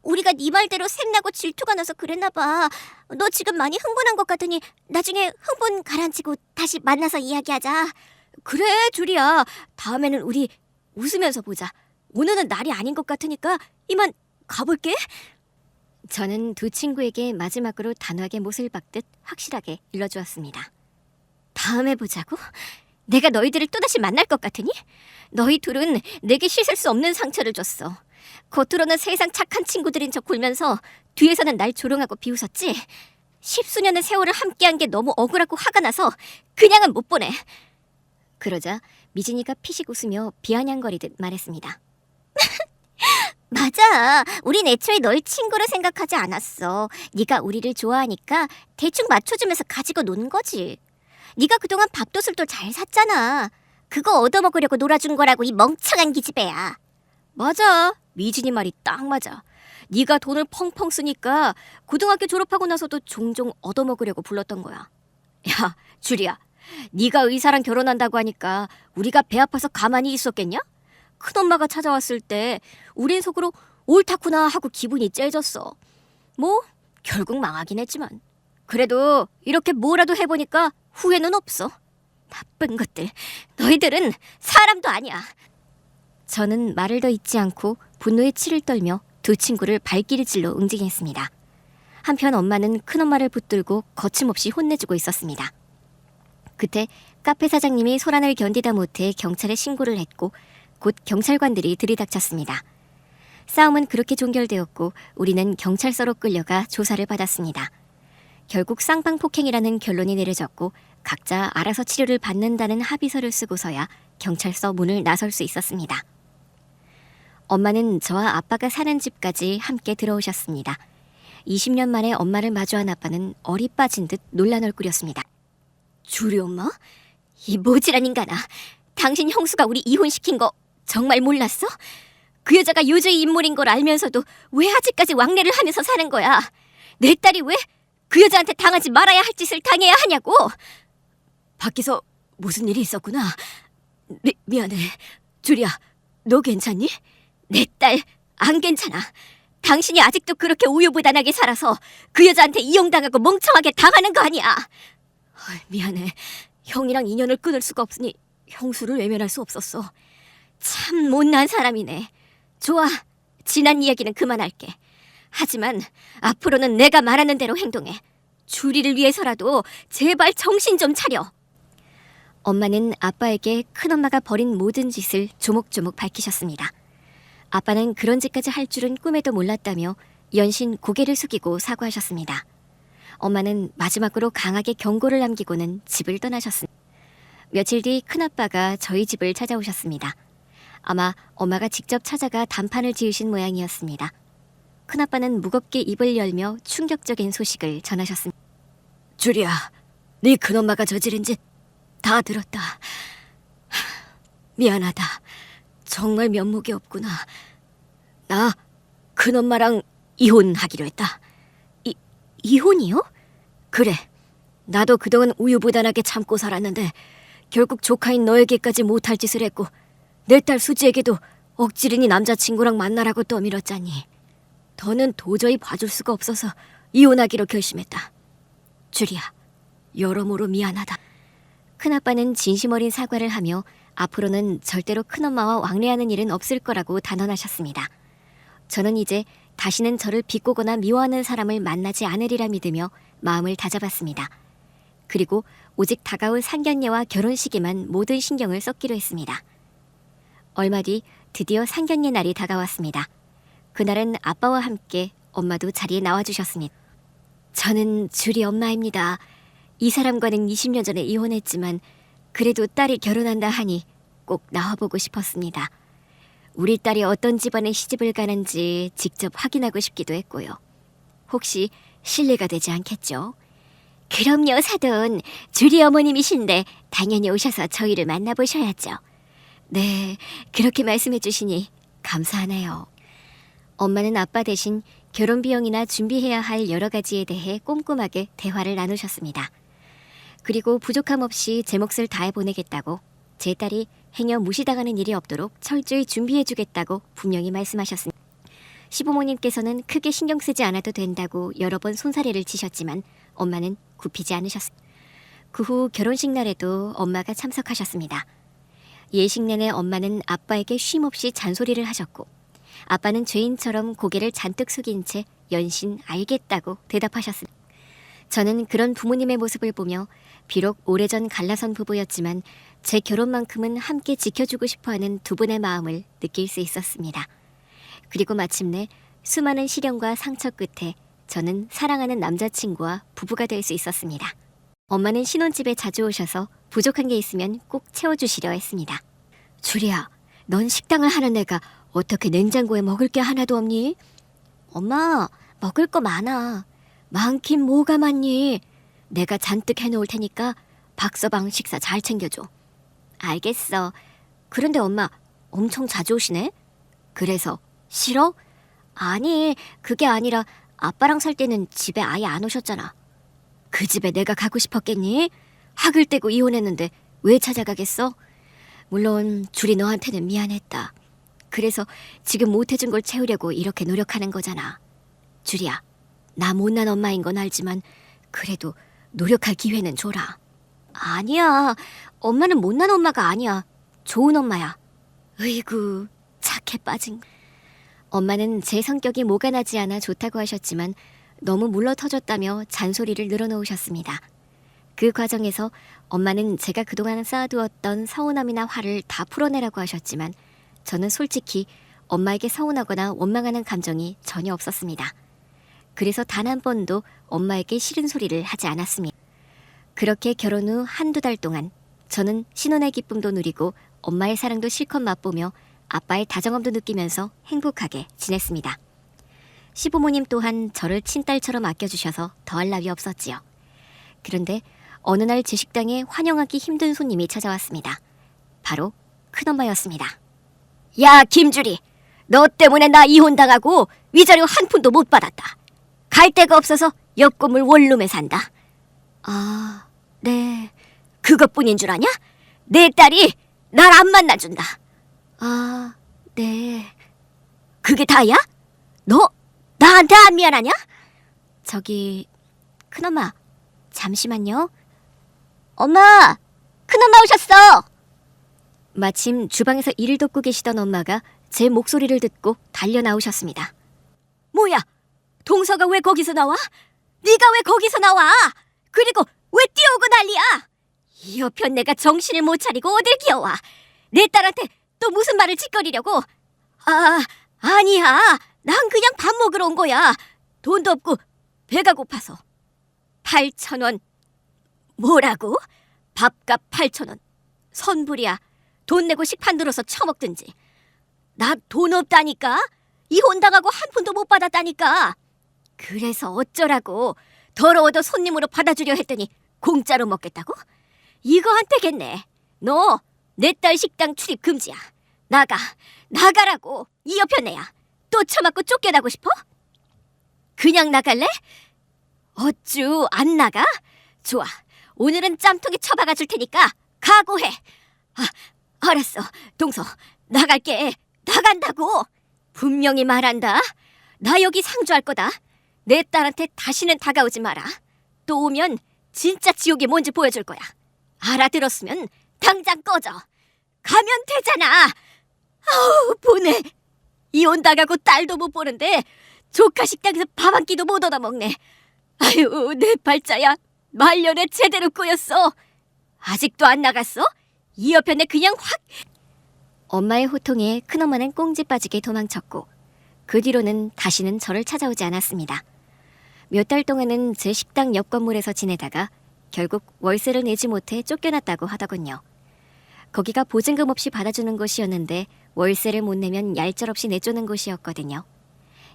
우리가 네 말대로 샘나고 질투가 나서 그랬나 봐. 너 지금 많이 흥분한 것 같으니 나중에 흥분 가라앉히고 다시 만나서 이야기하자. 그래, 주리야. 다음에는 우리 웃으면서 보자. 오늘은 날이 아닌 것 같으니까 이만 가볼게. 저는 두 친구에게 마지막으로 단호하게 못을 박듯 확실하게 일러주었습니다. 다음에 보자고? 내가 너희들을 또다시 만날 것 같으니? 너희 둘은 내게 씻을 수 없는 상처를 줬어. 겉으로는 세상 착한 친구들인 척 굴면서 뒤에서는 날 조롱하고 비웃었지. 10수년의 세월을 함께한 게 너무 억울하고 화가 나서 그냥은 못 보내. 그러자 미진이가 피식 웃으며 비아냥거리듯 말했습니다. 맞아. 우린 애초에 널 친구로 생각하지 않았어. 네가 우리를 좋아하니까 대충 맞춰주면서 가지고 노는 거지. 네가 그동안 밥도술도 잘 샀잖아. 그거 얻어먹으려고 놀아준 거라고, 이 멍청한 기집애야. 맞아. 미진이 말이 딱 맞아. 네가 돈을 펑펑 쓰니까 고등학교 졸업하고 나서도 종종 얻어먹으려고 불렀던 거야. 야, 주리야. 네가 의사랑 결혼한다고 하니까 우리가 배 아파서 가만히 있었겠냐? 큰엄마가 찾아왔을 때 우린 속으로 옳다구나 하고 기분이 째졌어. 뭐 결국 망하긴 했지만 그래도 이렇게 뭐라도 해보니까 후회는 없어. 나쁜 것들. 너희들은 사람도 아니야. 저는 말을 더 잇지 않고 분노에 치를 떨며 두 친구를 발길을 찔러 응징했습니다. 한편 엄마는 큰엄마를 붙들고 거침없이 혼내주고 있었습니다. 그때 카페 사장님이 소란을 견디다 못해 경찰에 신고를 했고 곧 경찰관들이 들이닥쳤습니다. 싸움은 그렇게 종결되었고 우리는 경찰서로 끌려가 조사를 받았습니다. 결국 쌍방폭행이라는 결론이 내려졌고 각자 알아서 치료를 받는다는 합의서를 쓰고서야 경찰서 문을 나설 수 있었습니다. 엄마는 저와 아빠가 사는 집까지 함께 들어오셨습니다. 20년 만에 엄마를 마주한 아빠는 얼이 빠진 듯 논란을 꾸렸습니다. 주리 엄마? 이 모질한 인간아. 당신 형수가 우리 이혼시킨 거 정말 몰랐어? 그 여자가 요저의 인물인 걸 알면서도 왜 아직까지 왕래를 하면서 사는 거야? 내 딸이 왜 그 여자한테 당하지 말아야 할 짓을 당해야 하냐고? 밖에서 무슨 일이 있었구나. 미안해. 주리야, 너 괜찮니? 내 딸 안 괜찮아. 당신이 아직도 그렇게 우유부단하게 살아서 그 여자한테 이용당하고 멍청하게 당하는 거 아니야. 미안해. 형이랑 인연을 끊을 수가 없으니 형수를 외면할 수 없었어. 참 못난 사람이네. 좋아, 지난 이야기는 그만할게. 하지만 앞으로는 내가 말하는 대로 행동해. 주리를 위해서라도 제발 정신 좀 차려. 엄마는 아빠에게 큰엄마가 벌인 모든 짓을 조목조목 밝히셨습니다. 아빠는 그런 짓까지 할 줄은 꿈에도 몰랐다며 연신 고개를 숙이고 사과하셨습니다. 엄마는 마지막으로 강하게 경고를 남기고는 집을 떠나셨습니다. 며칠 뒤 큰아빠가 저희 집을 찾아오셨습니다. 아마 엄마가 직접 찾아가 단판을 지으신 모양이었습니다. 큰아빠는 무겁게 입을 열며 충격적인 소식을 전하셨습니다. 주리야, 네 큰엄마가 저지른 짓 다 들었다. 미안하다. 정말 면목이 없구나. 나 큰엄마랑 이혼하기로 했다. 이혼이요? 그래. 나도 그동안 우유부단하게 참고 살았는데 결국 조카인 너에게까지 못할 짓을 했고 내 딸 수지에게도 억지르니 남자친구랑 만나라고 떠밀었잖니. 더는 도저히 봐줄 수가 없어서 이혼하기로 결심했다. 주리야, 여러모로 미안하다. 큰아빠는 진심 어린 사과를 하며 앞으로는 절대로 큰엄마와 왕래하는 일은 없을 거라고 단언하셨습니다. 저는 이제 다시는 저를 비꼬거나 미워하는 사람을 만나지 않으리라 믿으며 마음을 다잡았습니다. 그리고 오직 다가올 상견례와 결혼식에만 모든 신경을 썼기로 했습니다. 얼마 뒤 드디어 상견례 날이 다가왔습니다. 그날은 아빠와 함께 엄마도 자리에 나와주셨습니다. 저는 주리 엄마입니다. 이 사람과는 20년 전에 이혼했지만 그래도 딸이 결혼한다 하니 꼭 나와보고 싶었습니다. 우리 딸이 어떤 집안에 시집을 가는지 직접 확인하고 싶기도 했고요. 혹시 실례가 되지 않겠죠? 그럼요, 사돈. 주리 어머님이신데 당연히 오셔서 저희를 만나보셔야죠. 네, 그렇게 말씀해 주시니 감사하네요. 엄마는 아빠 대신 결혼 비용이나 준비해야 할 여러 가지에 대해 꼼꼼하게 대화를 나누셨습니다. 그리고 부족함 없이 제 몫을 다해 보내겠다고, 제 딸이 행여 무시당하는 일이 없도록 철저히 준비해주겠다고 분명히 말씀하셨습니다. 시부모님께서는 크게 신경 쓰지 않아도 된다고 여러 번 손사래를 치셨지만 엄마는 굽히지 않으셨습니다. 그 후 결혼식 날에도 엄마가 참석하셨습니다. 예식 내내 엄마는 아빠에게 쉼없이 잔소리를 하셨고, 아빠는 죄인처럼 고개를 잔뜩 숙인 채 연신 알겠다고 대답하셨습니다. 저는 그런 부모님의 모습을 보며 비록 오래전 갈라선 부부였지만 제 결혼만큼은 함께 지켜주고 싶어하는 두 분의 마음을 느낄 수 있었습니다. 그리고 마침내 수많은 시련과 상처 끝에 저는 사랑하는 남자친구와 부부가 될 수 있었습니다. 엄마는 신혼집에 자주 오셔서 부족한 게 있으면 꼭 채워주시려 했습니다. 주리야, 넌 식당을 하는 애가 어떻게 냉장고에 먹을 게 하나도 없니? 엄마, 먹을 거 많아. 많긴 뭐가 많니? 내가 잔뜩 해놓을 테니까 박서방 식사 잘 챙겨줘. 알겠어. 그런데 엄마 엄청 자주 오시네? 그래서 싫어? 아니, 그게 아니라 아빠랑 살 때는 집에 아예 안 오셨잖아. 그 집에 내가 가고 싶었겠니? 학을 떼고 이혼했는데 왜 찾아가겠어? 물론 줄이 너한테는 미안했다. 그래서 지금 못해준 걸 채우려고 이렇게 노력하는 거잖아. 줄이야, 나 못난 엄마인 건 알지만 그래도 노력할 기회는 줘라. 아니야, 엄마는 못난 엄마가 아니야. 좋은 엄마야. 으이구, 착해 빠진. 엄마는 제 성격이 모가 나지 않아 좋다고 하셨지만 너무 물러터졌다며 잔소리를 늘어놓으셨습니다. 그 과정에서 엄마는 제가 그동안 쌓아두었던 서운함이나 화를 다 풀어내라고 하셨지만 저는 솔직히 엄마에게 서운하거나 원망하는 감정이 전혀 없었습니다. 그래서 단 한 번도 엄마에게 싫은 소리를 하지 않았습니다. 그렇게 결혼 후 한두 달 동안 저는 신혼의 기쁨도 누리고 엄마의 사랑도 실컷 맛보며 아빠의 다정함도 느끼면서 행복하게 지냈습니다. 시부모님 또한 저를 친딸처럼 아껴주셔서 더할 나위 없었지요. 그런데 어느 날 제 식당에 환영하기 힘든 손님이 찾아왔습니다. 바로 큰엄마였습니다. 야, 김주리, 너 때문에 나 이혼당하고 위자료 한 푼도 못 받았다. 갈 데가 없어서 옆 건물 원룸에 산다. 아, 네. 그것뿐인 줄 아냐? 내 딸이 날 안 만나준다. 아, 네. 그게 다야? 너 나한테 안 미안하냐? 저기, 큰엄마, 잠시만요. 엄마, 큰엄마 오셨어. 마침 주방에서 일을 돕고 계시던 엄마가 제 목소리를 듣고 달려 나오셨습니다. 뭐야? 동서가 왜 거기서 나와? 네가 왜 거기서 나와? 그리고 왜 뛰어오고 난리야? 이 여편 내가 정신을 못 차리고 어딜 기어와? 내 딸한테 또 무슨 말을 짓거리려고? 아니야. 난 그냥 밥 먹으러 온 거야. 돈도 없고 배가 고파서. 8,000원. 뭐라고? 밥값 8,000원. 선불이야. 돈 내고 식판 들어서 처먹든지. 나 돈 없다니까? 이혼당하고 한 푼도 못 받았다니까. 그래서 어쩌라고. 더러워도 손님으로 받아주려 했더니 공짜로 먹겠다고? 이거 안 되겠네. 너 내 딸 식당 출입 금지야. 나가라고. 이 여편 애야. 또 처맞고 쫓겨나고 싶어? 그냥 나갈래? 어쭈, 안 나가? 좋아. 오늘은 짬통에 처박아 줄 테니까 각오해. 알았어. 동서, 나갈게. 나간다고. 분명히 말한다. 나 여기 상주할 거다. 내 딸한테 다시는 다가오지 마라. 또 오면 진짜 지옥이 뭔지 보여줄 거야. 알아들었으면 당장 꺼져. 가면 되잖아. 아우, 보내. 이혼 당하고 딸도 못 보는데 조카 식당에서 밥 한 끼도 못 얻어 먹네. 아유, 내 팔자야. 말년에 제대로 꼬였어. 아직도 안 나갔어? 이 여편에 그냥 확. 엄마의 호통에 큰엄마는 꽁지 빠지게 도망쳤고 그 뒤로는 다시는 저를 찾아오지 않았습니다. 몇 달 동안은 제 식당 옆 건물에서 지내다가 결국 월세를 내지 못해 쫓겨났다고 하더군요. 거기가 보증금 없이 받아주는 곳이었는데 월세를 못 내면 얄짤없이 내쫓는 곳이었거든요.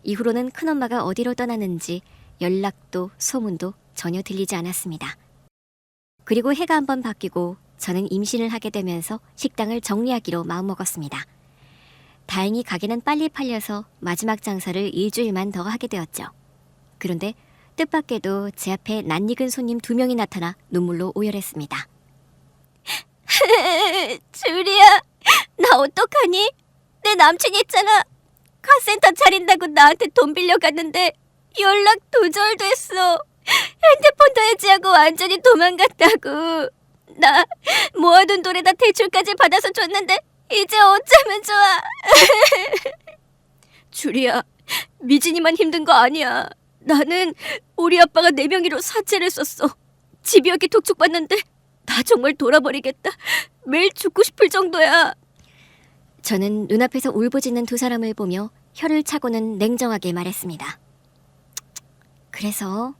이후로는 큰엄마가 어디로 떠나는지 연락도 소문도 전혀 들리지 않았습니다. 그리고 해가 한번 바뀌고 저는 임신을 하게 되면서 식당을 정리하기로 마음먹었습니다. 다행히 가게는 빨리 팔려서 마지막 장사를 일주일만 더 하게 되었죠. 그런데 뜻밖에도 제 앞에 낯익은 손님 2명이 나타나 눈물로 오열했습니다. 주리야, 나 어떡하니? 내 남친 있잖아. 카센터 차린다고 나한테 돈 빌려갔는데 연락 두절됐어. 핸드폰도 해지하고 완전히 도망갔다고. 나 모아둔 돈에다 대출까지 받아서 줬는데 이제 어쩌면 좋아. 주리야, 미진이만 힘든 거 아니야. 나는 우리 아빠가 내 명의로 사채를 썼어. 집이 여기 독촉받는데 나 정말 돌아버리겠다. 매일 죽고 싶을 정도야. 저는 눈앞에서 울부짖는 두 사람을 보며 혀를 차고는 냉정하게 말했습니다. 그래서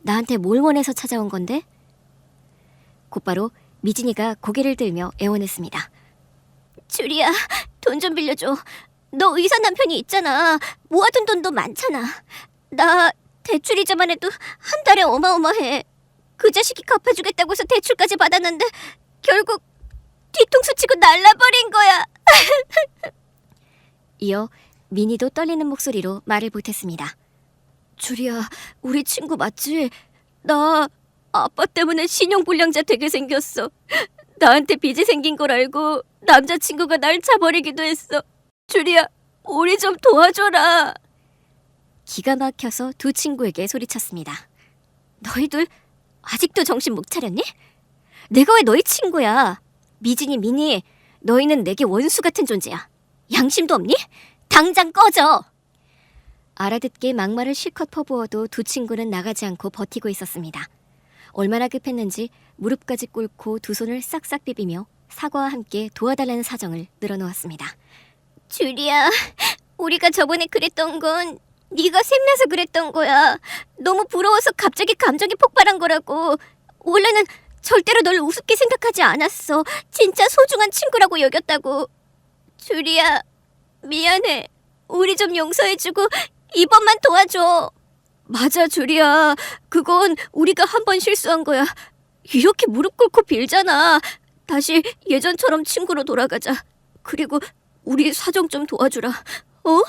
나한테 뭘 원해서 찾아온 건데? 곧바로 미진이가 고개를 들며 애원했습니다. 주리야, 돈 좀 빌려줘. 너 의사 남편이 있잖아. 모아둔 돈도 많잖아. 나 대출이자만 해도 한 달에 어마어마해. 그 자식이 갚아주겠다고 해서 대출까지 받았는데 결국 뒤통수 치고 날라버린 거야. 이어 미니도 떨리는 목소리로 말을 보탰습니다. 주리야, 우리 친구 맞지? 나 아빠 때문에 신용불량자 되게 생겼어. 나한테 빚이 생긴 걸 알고 남자친구가 날 차버리기도 했어. 주리야, 우리 좀 도와줘라. 기가 막혀서 두 친구에게 소리쳤습니다. 너희들 아직도 정신 못 차렸니? 내가 왜 너희 친구야? 미진이, 미니, 너희는 내게 원수 같은 존재야. 양심도 없니? 당장 꺼져! 알아듣게 막말을 실컷 퍼부어도 두 친구는 나가지 않고 버티고 있었습니다. 얼마나 급했는지 무릎까지 꿇고 두 손을 싹싹 비비며 사과와 함께 도와달라는 사정을 늘어놓았습니다. 주리야, 우리가 저번에 그랬던 건 네가 샘나서 그랬던 거야. 너무 부러워서 갑자기 감정이 폭발한 거라고. 원래는 절대로 널 우습게 생각하지 않았어. 진짜 소중한 친구라고 여겼다고. 주리야, 미안해. 우리 좀 용서해주고 이번만 도와줘. 맞아, 주리야. 그건 우리가 한 번 실수한 거야. 이렇게 무릎 꿇고 빌잖아. 다시 예전처럼 친구로 돌아가자. 그리고 우리 사정 좀 도와주라. 어?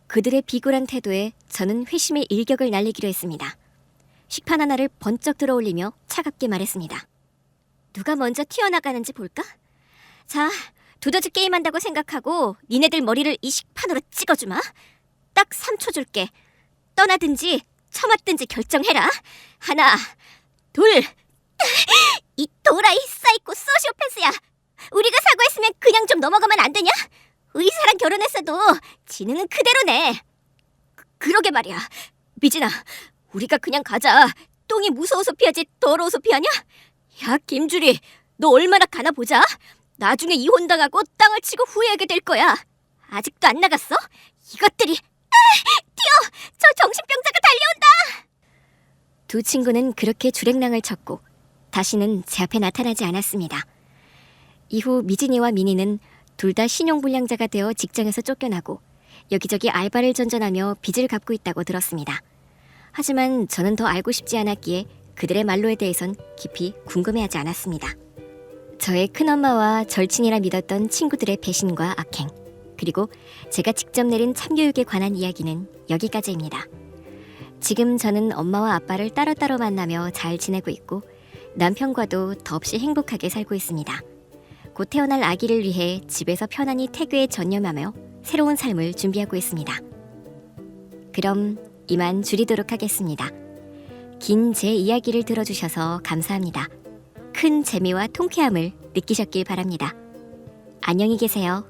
그들의 비굴한 태도에 저는 회심의 일격을 날리기로 했습니다. 식판 하나를 번쩍 들어올리며 차갑게 말했습니다. 누가 먼저 튀어나가는지 볼까? 자, 두더지 게임한다고 생각하고 니네들 머리를 이 식판으로 찍어주마. 딱 3초 줄게. 떠나든지 처맞든지 결정해라. 하나, 둘. 이 도라이 사이코 소시오패스야. 우리가 사과했으면 그냥 좀 넘어가면 안 되냐? 의사랑 결혼했어도 지능은 그대로네. 그러게 말이야. 미진아, 우리가 그냥 가자. 똥이 무서워서 피하지 더러워서 피하냐? 야, 김주리, 너 얼마나 가나 보자. 나중에 이혼당하고 땅을 치고 후회하게 될 거야. 아직도 안 나갔어? 이것들이. 튀어! 저 정신병자가 달려온다! 두 친구는 그렇게 주랭랑을 쳤고 다시는 제 앞에 나타나지 않았습니다. 이후 미진이와 미니는 둘 다 신용불량자가 되어 직장에서 쫓겨나고 여기저기 알바를 전전하며 빚을 갚고 있다고 들었습니다. 하지만 저는 더 알고 싶지 않았기에 그들의 말로에 대해선 깊이 궁금해하지 않았습니다. 저의 큰엄마와 절친이라 믿었던 친구들의 배신과 악행, 그리고 제가 직접 내린 참교육에 관한 이야기는 여기까지입니다. 지금 저는 엄마와 아빠를 따로따로 만나며 잘 지내고 있고 남편과도 더없이 행복하게 살고 있습니다. 곧 태어날 아기를 위해 집에서 편안히 태교에 전념하며 새로운 삶을 준비하고 있습니다. 그럼 이만 줄이도록 하겠습니다. 긴 제 이야기를 들어주셔서 감사합니다. 큰 재미와 통쾌함을 느끼셨길 바랍니다. 안녕히 계세요.